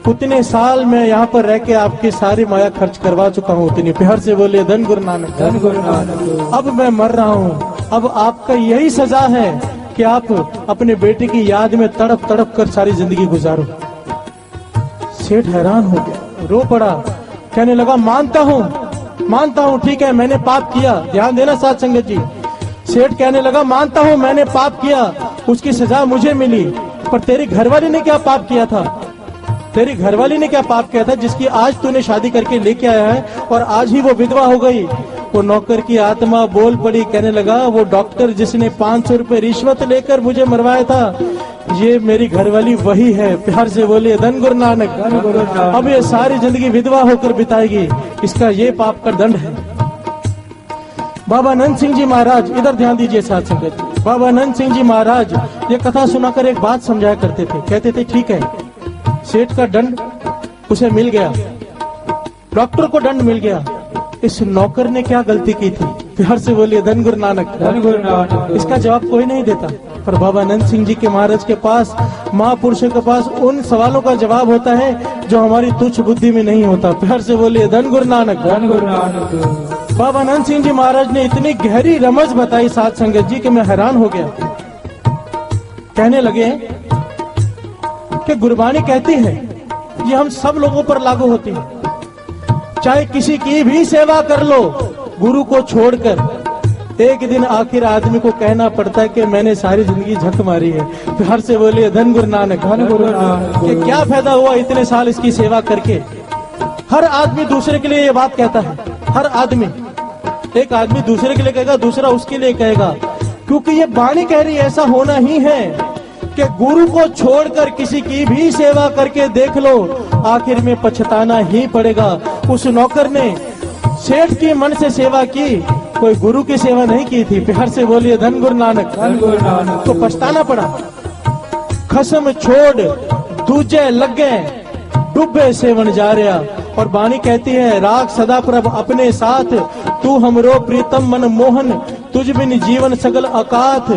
उतने साल मैं यहाँ पर रह के आपकी सारी माया खर्च करवा चुका हूँ, उतनी। प्यार से बोलिए धन गुरु नानक। अब मैं मर रहा हूँ, अब आपका यही सजा है कि आप अपने बेटे की याद में तड़प तड़प कर सारी जिंदगी गुजारो। सेठ हैरान हो गया, रो पड़ा, कहने लगा मानता हूँ, ठीक है मैंने पाप किया। ध्यान देना साथ संगत जी। सेठ कहने लगा मानता हूँ मैंने पाप किया, उसकी सजा मुझे मिली, पर तेरी घरवाली ने क्या पाप किया था? तेरी घरवाली ने क्या पाप किया था जिसकी आज तूने शादी करके लेके आया है और आज ही वो विधवा हो गई? वो नौकर की आत्मा बोल पड़ी, कहने लगा वो डॉक्टर जिसने 500 रुपए रिश्वत लेकर मुझे मरवाया था, ये मेरी घरवाली वही है। प्यार से बोलिए धन गुरु नानक। अब ये सारी जिंदगी विधवा होकर बिताएगी, इसका ये पाप का दंड है। बाबा आनंद सिंह जी महाराज, इधर ध्यान दीजिए साथ संगत। बाबा आनंद सिंह जी महाराज ये कथा सुनाकर एक बात समझाया करते थे, कहते थे ठीक है सेठ का दंड उसे मिल गया, डॉक्टर को दंड मिल गया, इस नौकर ने क्या गलती की थी? प्यार से बोलिए धन गुरु नानक। इसका जवाब कोई नहीं देता, पर बाबा आनंद सिंह जी के महाराज के पास, महापुरुषों के पास उन सवालों का जवाब होता है जो हमारी तुच्छ बुद्धि में नहीं होता। प्यार से बोलिए धन गुरु नानक। बाबा आनंद सिंह जी महाराज ने इतनी गहरी रमज बताई साथ संगत जी कि मैं हैरान हो गया। कहने लगे कि गुरबानी कहती है, ये हम सब लोगों पर लागू होती है, चाहे किसी की भी सेवा कर लो गुरु को छोड़कर, एक दिन आखिर आदमी को कहना पड़ता है कि मैंने सारी जिंदगी झक मारी है। प्यार से बोलिए धन गुरु नानक। कि क्या फायदा हुआ इतने साल इसकी सेवा करके? हर आदमी दूसरे के लिए ये बात कहता है, हर आदमी, एक आदमी दूसरे के लिए कहेगा, दूसरा उसके लिए कहेगा, क्योंकि ये वाणी कह रही है ऐसा होना ही है कि गुरु को छोड़कर किसी की भी सेवा करके देख लो, आखिर में पछताना ही पड़ेगा। उस नौकर ने सेठ की मन से सेवा की, कोई गुरु की सेवा नहीं की थी। प्यार से बोलिए धन गुरु नानक। तो पछताना पड़ा। खसम छोड़ दूजे लगे, डूबे सेवन जा रहा। और बानी कहती है, राग सदा प्रभ अपने साथ, तू हमरो प्रीतम मन मोहन, तुझ बिन जीवन सगल अकाथ।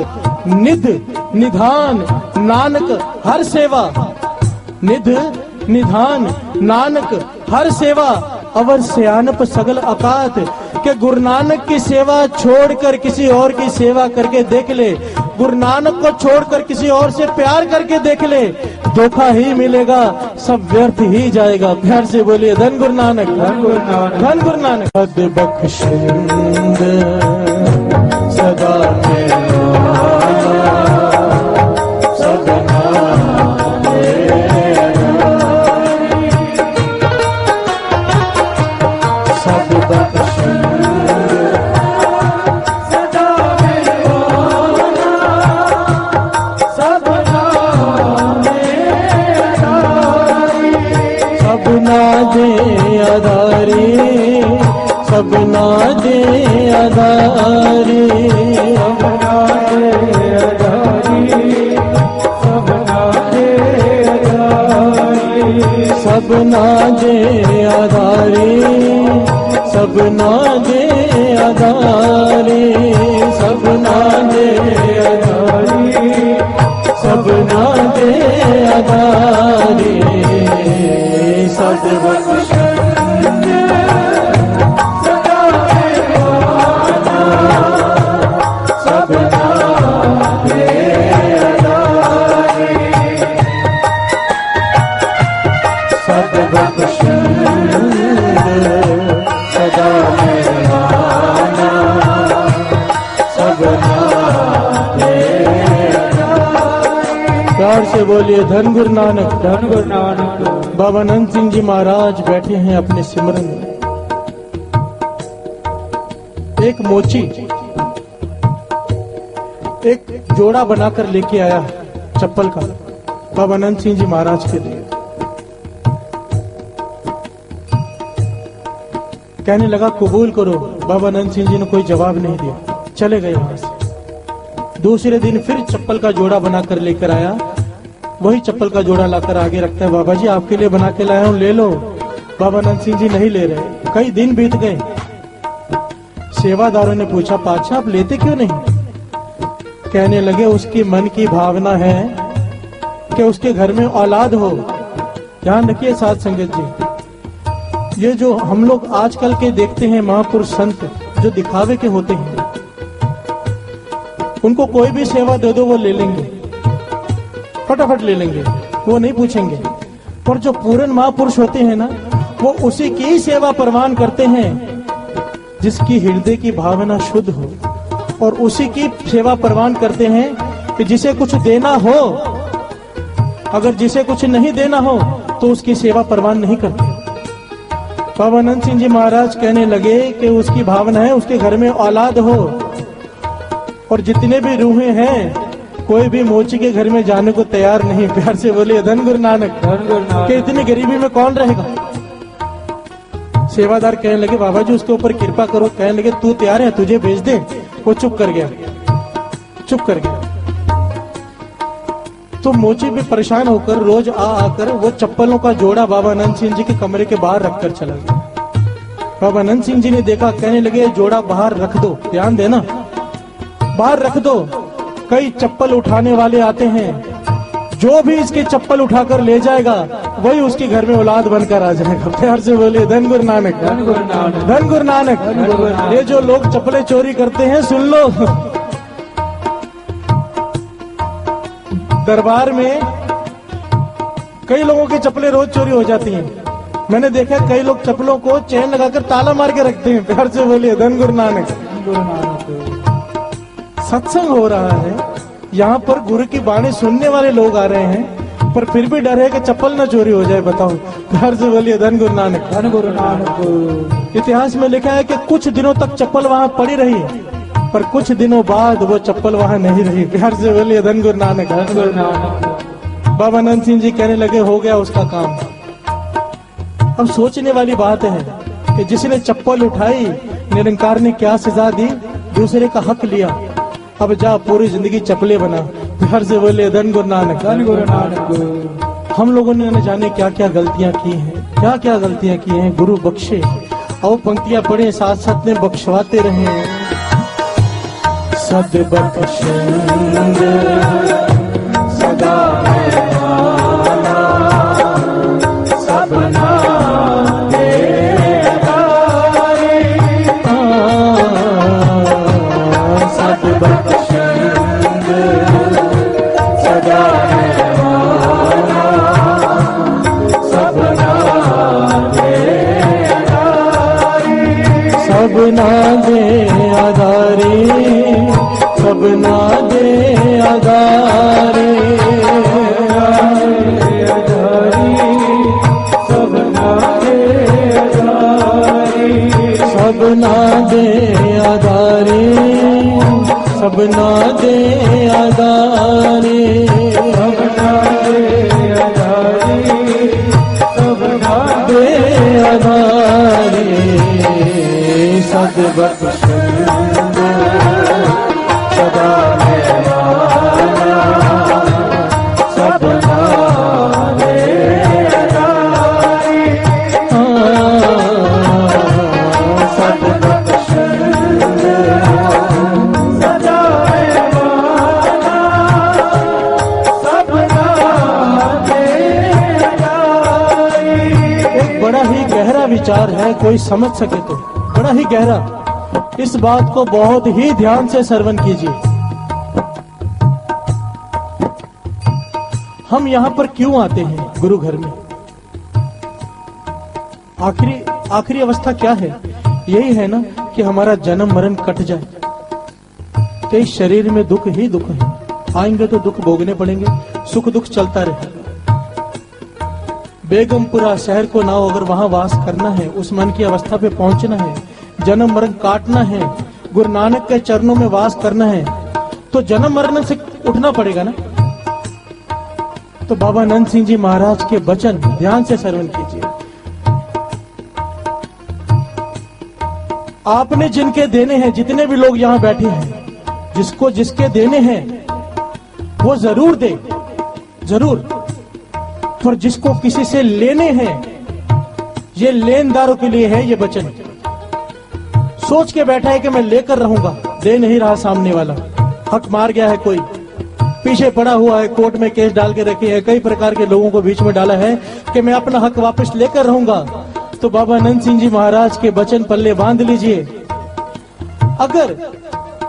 निध निधान नानक हर सेवा, निध निधान नानक हर सेवा, अवर सियानप सगल अकात। के गुरु नानक की सेवा छोड़कर किसी और की सेवा करके देख ले, गुरु नानक को छोड़कर किसी और से प्यार करके देख ले, धोखा ही मिलेगा, सब व्यर्थ ही जाएगा। प्यार से बोलिए धन गुरु नानक, धन गुरु नानक, धन गुरु नानक। सद बख्शिंद सदा सबना दे आधारी, सबना दे आधारी, सबना दे आधारी, सबना दे आधारी, सबना दे आधारी, सबना दे आधारी, सबना दे आधारी। सद प्यार से बोलिए धन गुरु नानक, धन गुरु नानक। बाबा अनंत सिंह जी महाराज बैठे हैं अपने सिमरन में। एक मोची एक जोड़ा बनाकर लेके आया चप्पल का बाबा अनंत सिंह जी महाराज के लिए। कहने लगा कबूल करो। बाबा अनंत सिंह जी ने कोई जवाब नहीं दिया, चले गए वहां से। दूसरे दिन फिर चप्पल का जोड़ा बनाकर लेकर आया, वही चप्पल का जोड़ा लाकर आगे रखता है, बाबा जी आपके लिए बना के लाया हूं, ले लो। बाबा अनंत सिंह जी नहीं ले रहे। कई दिन बीत गए। सेवादारों ने पूछा पातशाह आप लेते क्यों नहीं? कहने लगे उसकी मन की भावना है कि उसके घर में औलाद हो। ध्यान रखिए साध संगत जी, ये जो हम लोग आजकल के देखते हैं महापुरुष संत जो दिखावे के होते हैं, उनको कोई भी सेवा दे दो वो ले लेंगे, फटाफट ले लेंगे, वो नहीं पूछेंगे। पर जो पूर्ण महापुरुष होते हैं ना, वो उसी की ही सेवा परवान करते हैं जिसकी हृदय की भावना शुद्ध हो, और उसी की सेवा परवान करते हैं कि जिसे कुछ देना हो, अगर जिसे कुछ नहीं देना हो तो उसकी सेवा परवान नहीं करते। बाबा अनंत सिंह जी महाराज कहने लगे कि उसकी भावना है उसके घर में औलाद हो, और जितने भी रूहें हैं कोई भी मोची के घर में जाने को तैयार नहीं। प्यार से बोले धन गुरु नानक, धन गुरु नानक। कि इतनी गरीबी में कौन रहेगा? सेवादार कहने लगे बाबा जी उसके ऊपर कृपा करो। कहने लगे तू तैयार है, तुझे भेज दे। वो चुप कर गया, चुप कर गया। तो मोची भी परेशान होकर रोज आकर वो चप्पलों का जोड़ा बाबा अनंत सिंह जी के कमरे के बाहर रखकर चला गया। बाबा अनंत सिंह जी ने देखा, कहने लगे जोड़ा बाहर रख दो, ध्यान देना, बाहर रख दो। कई चप्पल उठाने वाले आते हैं, जो भी इसके चप्पल उठाकर ले जाएगा वही उसके घर में औलाद बनकर आ जाएगा। प्यार से बोले धन गुरु नानक, धन गुरु नानक, धन गुरु नानक। ये जो लोग चप्पलें चोरी करते हैं, सुन लो, दरबार में कई लोगों की चप्पलें रोज चोरी हो जाती हैं। मैंने देखा कई लोग चप्पलों को चैन लगाकर ताला मार के रखते हैं। प्यार से बोलिए धन गुरु नानक, धन गुरु नानक। सत्संग हो रहा है, यहाँ पर गुरु की वाणी सुनने वाले लोग आ रहे हैं, पर फिर भी डर है कि चप्पल न चोरी हो जाए। बताओ, प्यार से बोलिए धन गुरु नानक, धन गुरु नानक। इतिहास में लिखा है कि कुछ दिनों तक चप्पल वहां पड़ी रही, पर कुछ दिनों बाद वो चप्पल वहां नहीं रही। प्यार से बोलिए धन गुरु नानक, धन गुरु नानक। बाबा अनंत सिंह जी कहने लगे हो गया उसका काम। अब सोचने वाली बात है कि जिसने चप्पल उठाई, निरंकार ने क्या सजा दी? दूसरे का हक लिया। अब जा पूरी जिंदगी चप्पले बना। प्यार से बोले धन गुरु नानक, धन गुरु नानक। हम लोगों ने न जाने क्या क्या गलतियां की हैं, क्या क्या गलतियां की हैं। गुरु बख्शे। और पंक्तियां पढ़े, साथ साथ में बख्शवाते रहे। सद बख्शिंद सदा मेवाना, सबना दे आधारी। सद बख्शिंद सद्बख्शुंद सदा मेरा सबका विचार है, कोई समझ सके तो बड़ा ही गहरा। इस बात को बहुत ही ध्यान से श्रवण कीजिए। हम यहां पर क्यों आते हैं गुरु घर में? आखिरी अवस्था क्या है? यही है ना कि हमारा जन्म मरण कट जाए। तो इस शरीर में दुख ही दुख है, आएंगे तो दुख भोगने पड़ेंगे, सुख दुख चलता रहेगा। बेगमपुरा शहर को ना अगर वहां वास करना है, उस मन की अवस्था पे पहुंचना है, जन्म मरण काटना है, गुरु नानक के चरणों में वास करना है, तो जन्म मरण से उठना पड़ेगा ना। तो बाबा नंद सिंह जी महाराज के वचन ध्यान से श्रवण कीजिए। आपने जिनके देने हैं, जितने भी लोग यहाँ बैठे हैं, जिसको जिसके देने हैं वो जरूर दे, जरूर। पर जिसको किसी से लेने हैं, ये लेनदारों के लिए है ये वचन। सोच के बैठा है कि मैं लेकर रहूंगा, दे नहीं रहा सामने वाला, हक मार गया है, कोई पीछे पड़ा हुआ है, कोर्ट में केस डाल के रखे है, कई प्रकार के लोगों को बीच में डाला है कि मैं अपना हक वापस लेकर रहूंगा। तो बाबा नंद सिंह जी महाराज के वचन पल्ले बांध लीजिए। अगर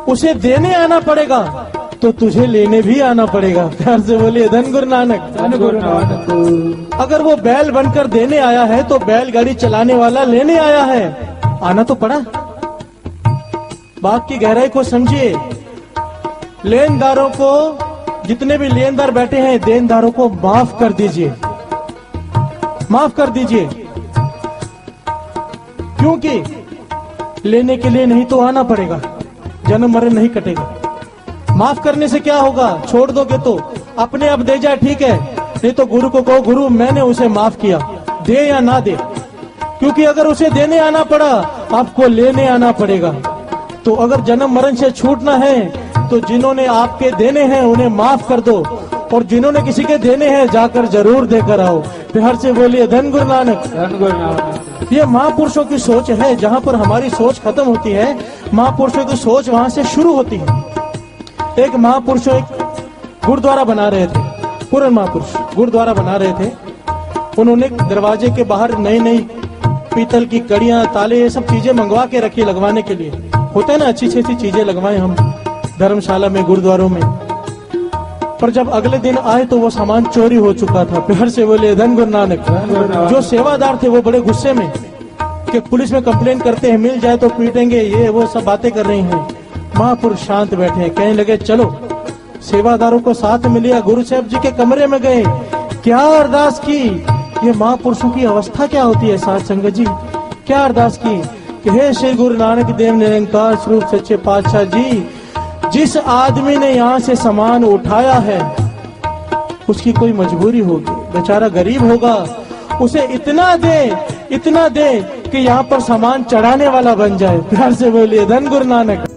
उसे देने आना पड़ेगा तो तुझे लेने भी आना पड़ेगा। प्यार से बोलिए धन गुरु नानक, धन गुरु नानक। अगर वो बैल बनकर देने आया है तो बैलगाड़ी चलाने वाला लेने आया है, आना तो पड़ा। बात की गहराई को समझिए। लेनदारों को, जितने भी लेनदार बैठे हैं, देनदारों को माफ कर दीजिए, माफ कर दीजिए। क्योंकि लेने के लिए नहीं तो आना पड़ेगा, जन्म मरण नहीं कटेगा। माफ करने से क्या होगा? छोड़ दोगे तो अपने आप दे जाए, ठीक है, नहीं तो गुरु को कहो गुरु मैंने उसे माफ किया, दे या ना दे। क्योंकि अगर उसे देने आना पड़ा, आपको लेने आना पड़ेगा। तो अगर जन्म मरण से छूटना है तो जिन्होंने आपके देने हैं उन्हें माफ कर दो, और जिन्होंने किसी के देने हैं जाकर जरूर देकर आओ। प्यार से बोलिए धन गुरु नानक, धन गुरु नानक। ये महापुरुषों की सोच है। जहां पर हमारी सोच खत्म होती है, महापुरुषों की सोच वहां से शुरू होती है। एक महापुरुष एक गुरुद्वारा बना रहे थे, पूर्ण महापुरुष गुरुद्वारा बना रहे थे। उन्होंने दरवाजे के बाहर नई नई पीतल की कड़ियां, ताले, ये सब चीजें मंगवा के रखी लगवाने के लिए। होता है ना, अच्छी अच्छी चीजें लगवाएं हम धर्मशाला में, गुरुद्वारों में। पर जब अगले दिन आए तो वो सामान चोरी हो चुका था। प्यार से बोले धन गुरु नानक। जो सेवादार थे वो बड़े गुस्से में कि पुलिस में कंप्लेन करते हैं, मिल जाए तो पीटेंगे, ये वो सब बातें कर रही हैं। महापुरुष शांत बैठे हैं, कहने लगे चलो। सेवादारों को साथ में लिया, गुरु साहब जी के कमरे में गए, क्या अरदास की। ये महापुरुषों की अवस्था क्या होती है साथ संगत जी? क्या अरदास की कि हे श्री गुरु नानक देव निरंकार स्वरूप सच्चे पातशाह जी, जिस आदमी ने यहाँ से सामान उठाया है उसकी कोई मजबूरी होगी, बेचारा गरीब होगा, उसे इतना दे कि यहाँ पर सामान चढ़ाने वाला बन जाए। प्यार से बोलिए धन गुरु नानक।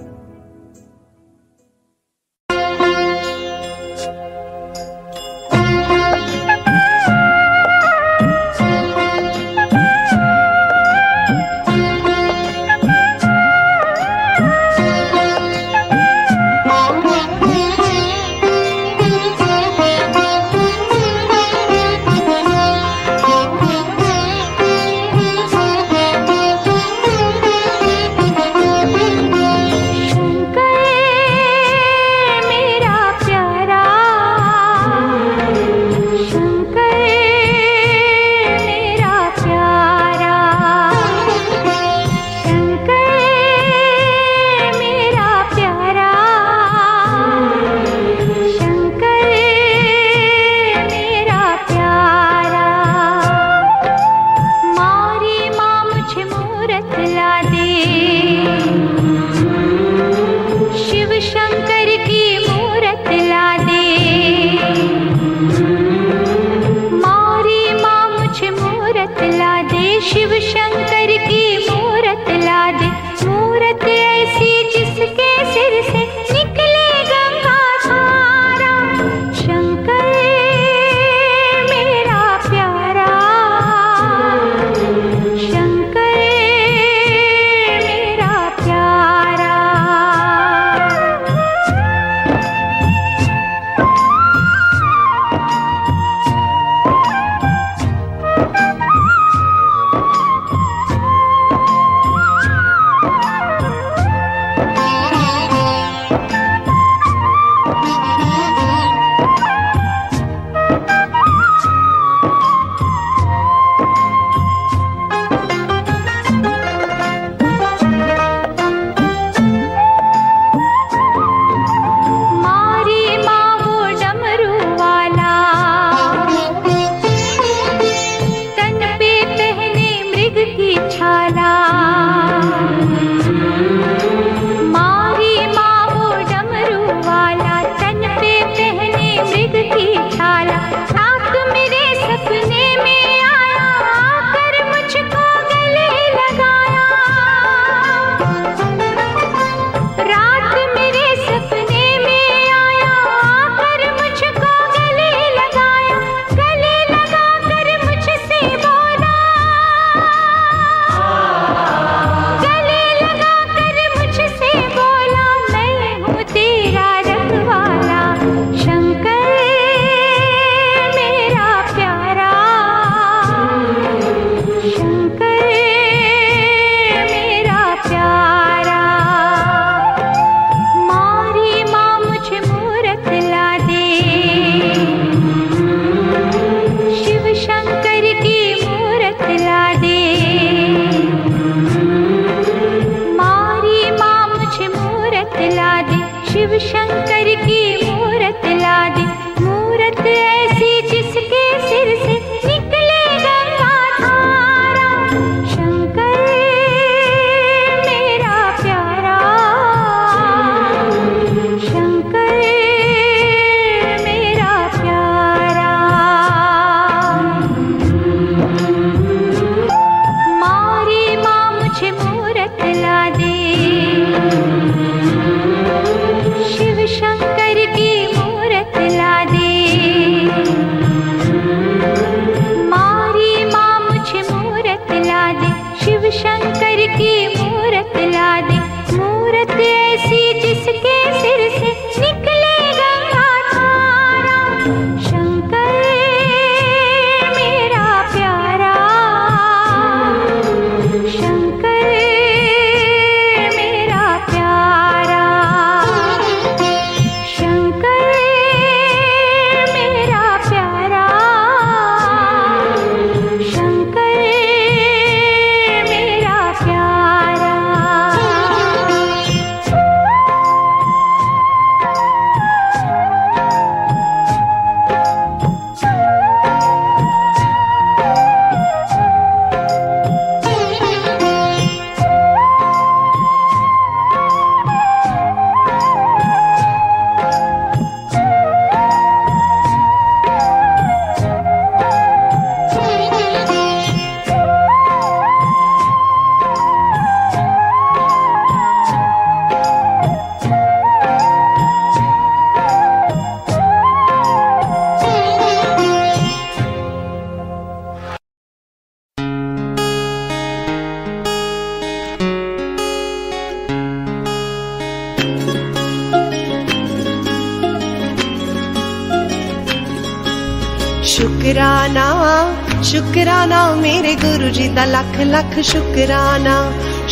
शुकराना शुकराना मेरे गुरु जी दा लख लख शुकराना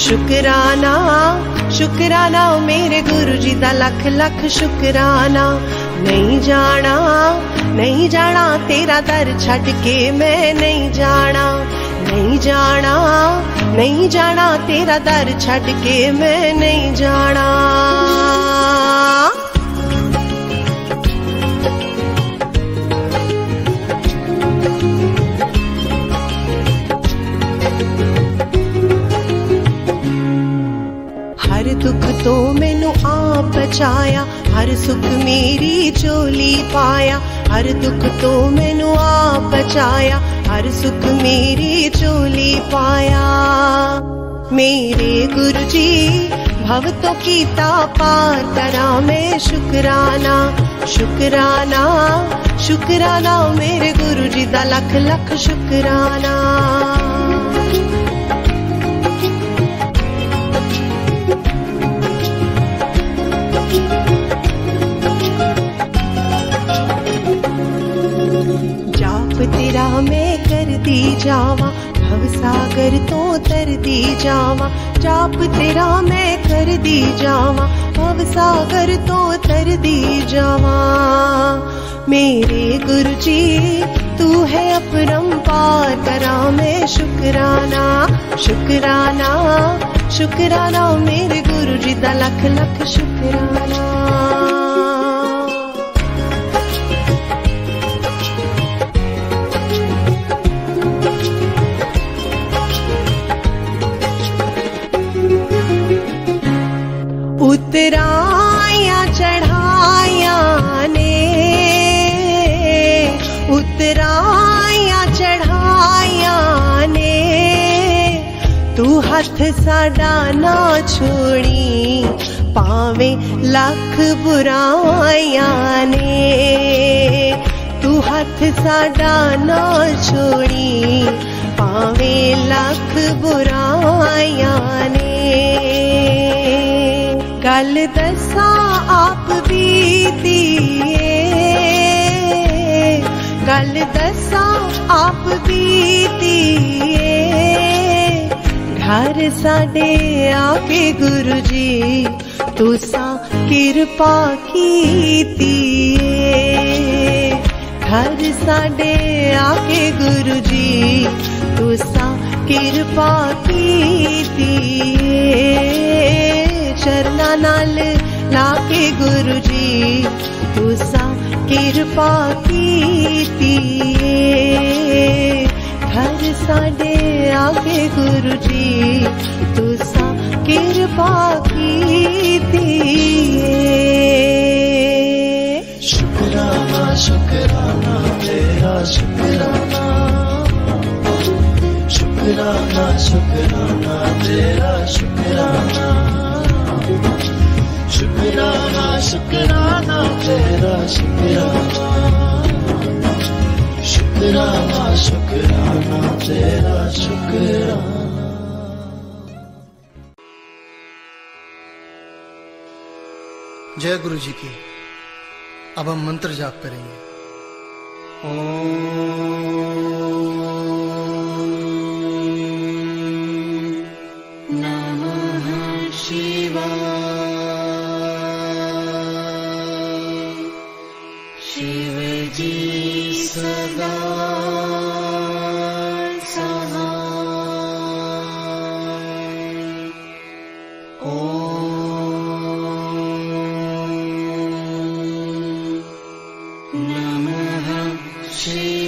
शुकराना शुकराना मेरे गुरु जी दा लख लख शुकराना। नहीं जाना तेरा दर छड़ के मैं नहीं जाना नहीं जाना नहीं जाना तेरा दर छड़ के मैं नहीं जाना। हर दुख तो मैनू आप बचाया हर सुख मेरी झोली पाया हर दुख तो मैनू आप बचाया हर सुख मेरी झोली पाया। मेरे गुरु जी भव तो कीता पार करा मैं शुकराना शुकराना शुकराना मेरे गुरु जी दा लख लख शुकराना। तेरा मैं कर दी जावा भव सागर तो तर दी जावा जाप तेरा मैं कर दी जावा भव सागर तो तर दी जावा। मेरे गुरु जी तू है अपरंपार करा मैं शुकराना शुकराना शुकराना मेरे गुरु जी दा लख लख शुकराना। उतराया चढ़ाया ने उतराया चढ़ाया ने तू हथ साडा ना छोड़ी पावे लख बुराया ने तू हथ साडा ना छोड़ी पावे लख बुराया ने। गल दसा आप बीतीए गल दसा आप बीतीए घर साडे आके गुरु जी तुसा कृपा कीतीए घर साडे आके गुरु जी तुसा कृपा कीतीए। चरना नाल लाके गुरु जी तुसा कृपा कीतीए घर साडे आके गुरु जी तुसा कृपा कीतीए। शुकराना शुकराना तेरा शुकराना शुकराना शुकराना तेरा शुकराना शुकराना शुकराना तेरा शुकराना शुकराना शुकराना तेरा शुकराना। जय गुरु जी की। अब हम मंत्र जाप करेंगे। नमः शिवाय शिव जी सदा नमः शिवाय।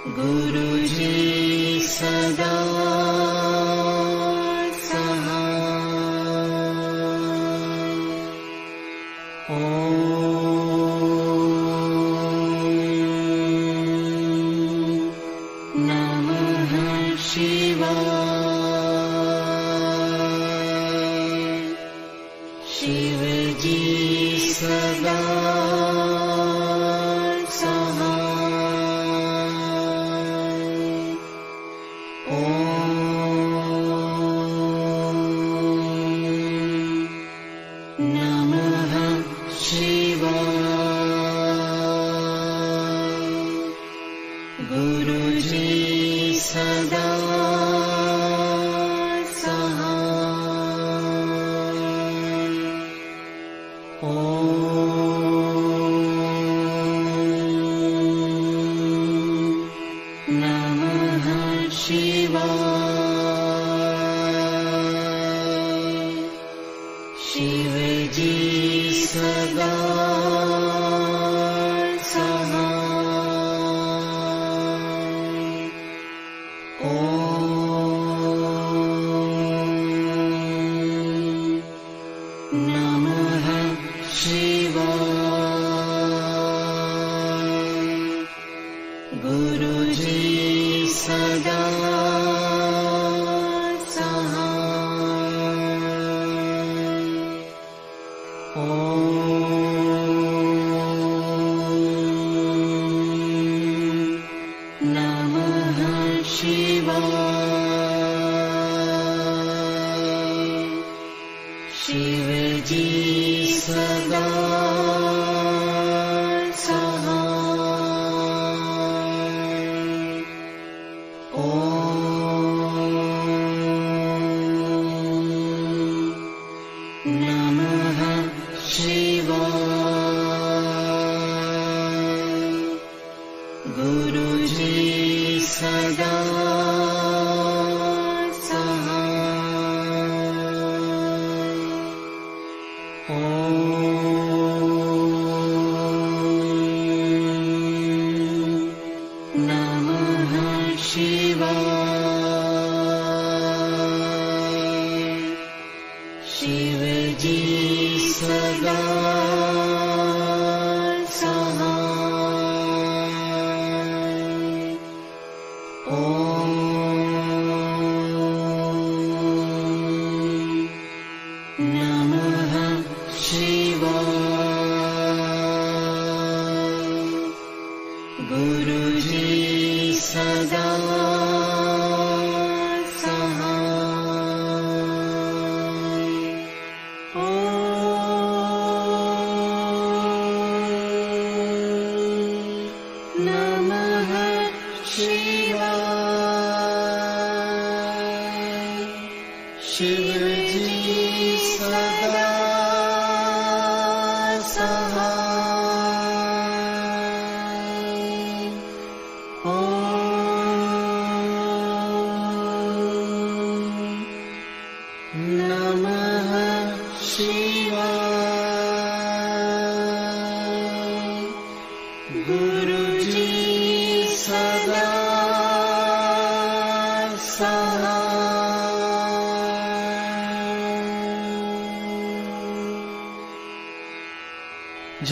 गुरुजी सदा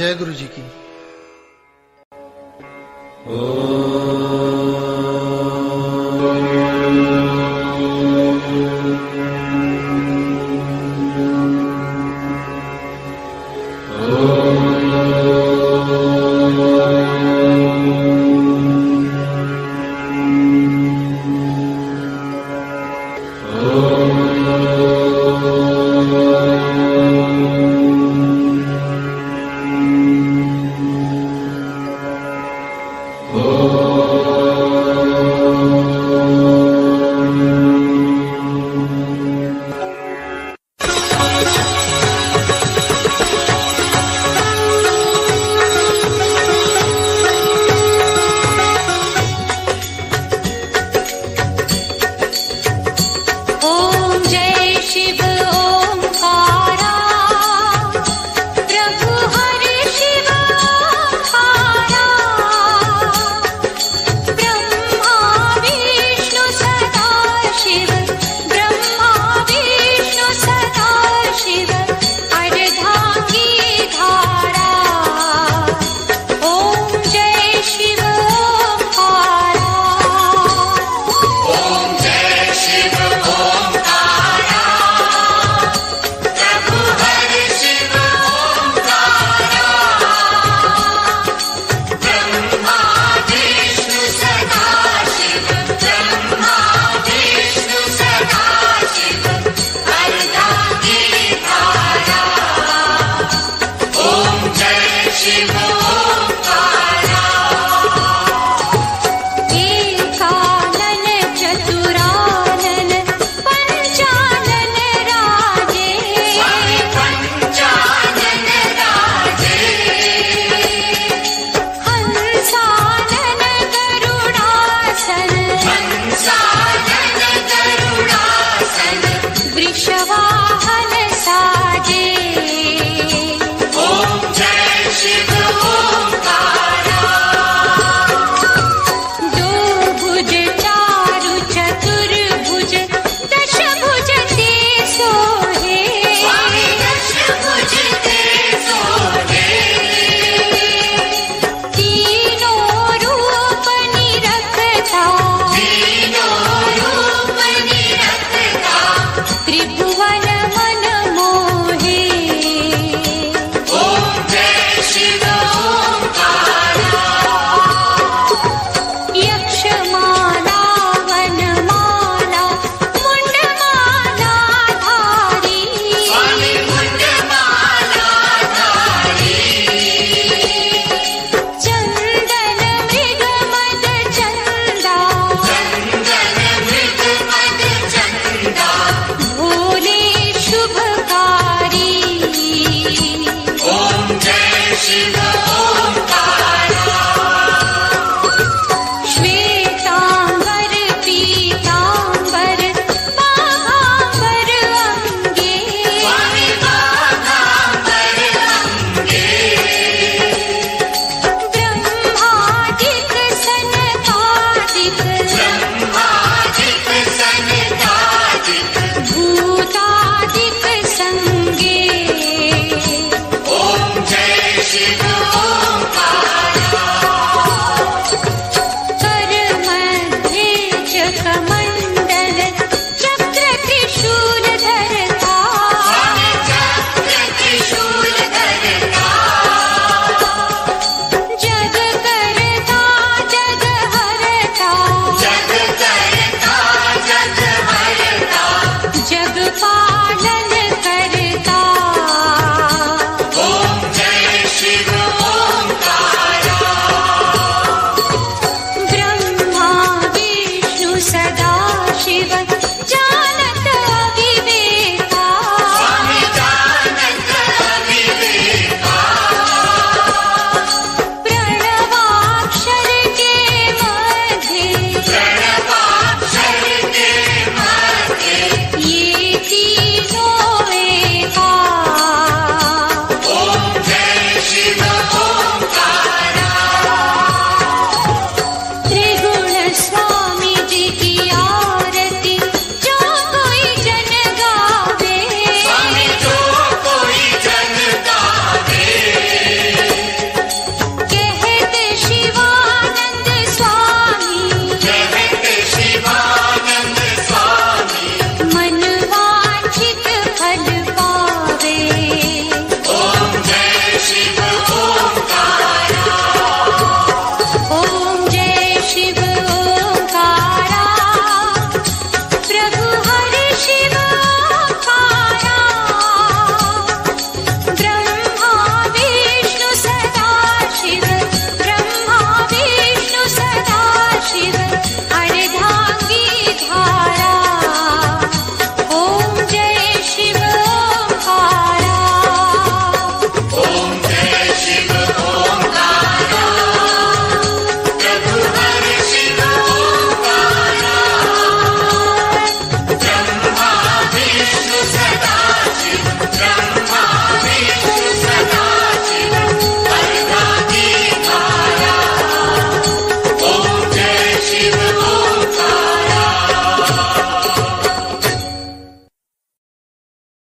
जय गुरु जी की। Oh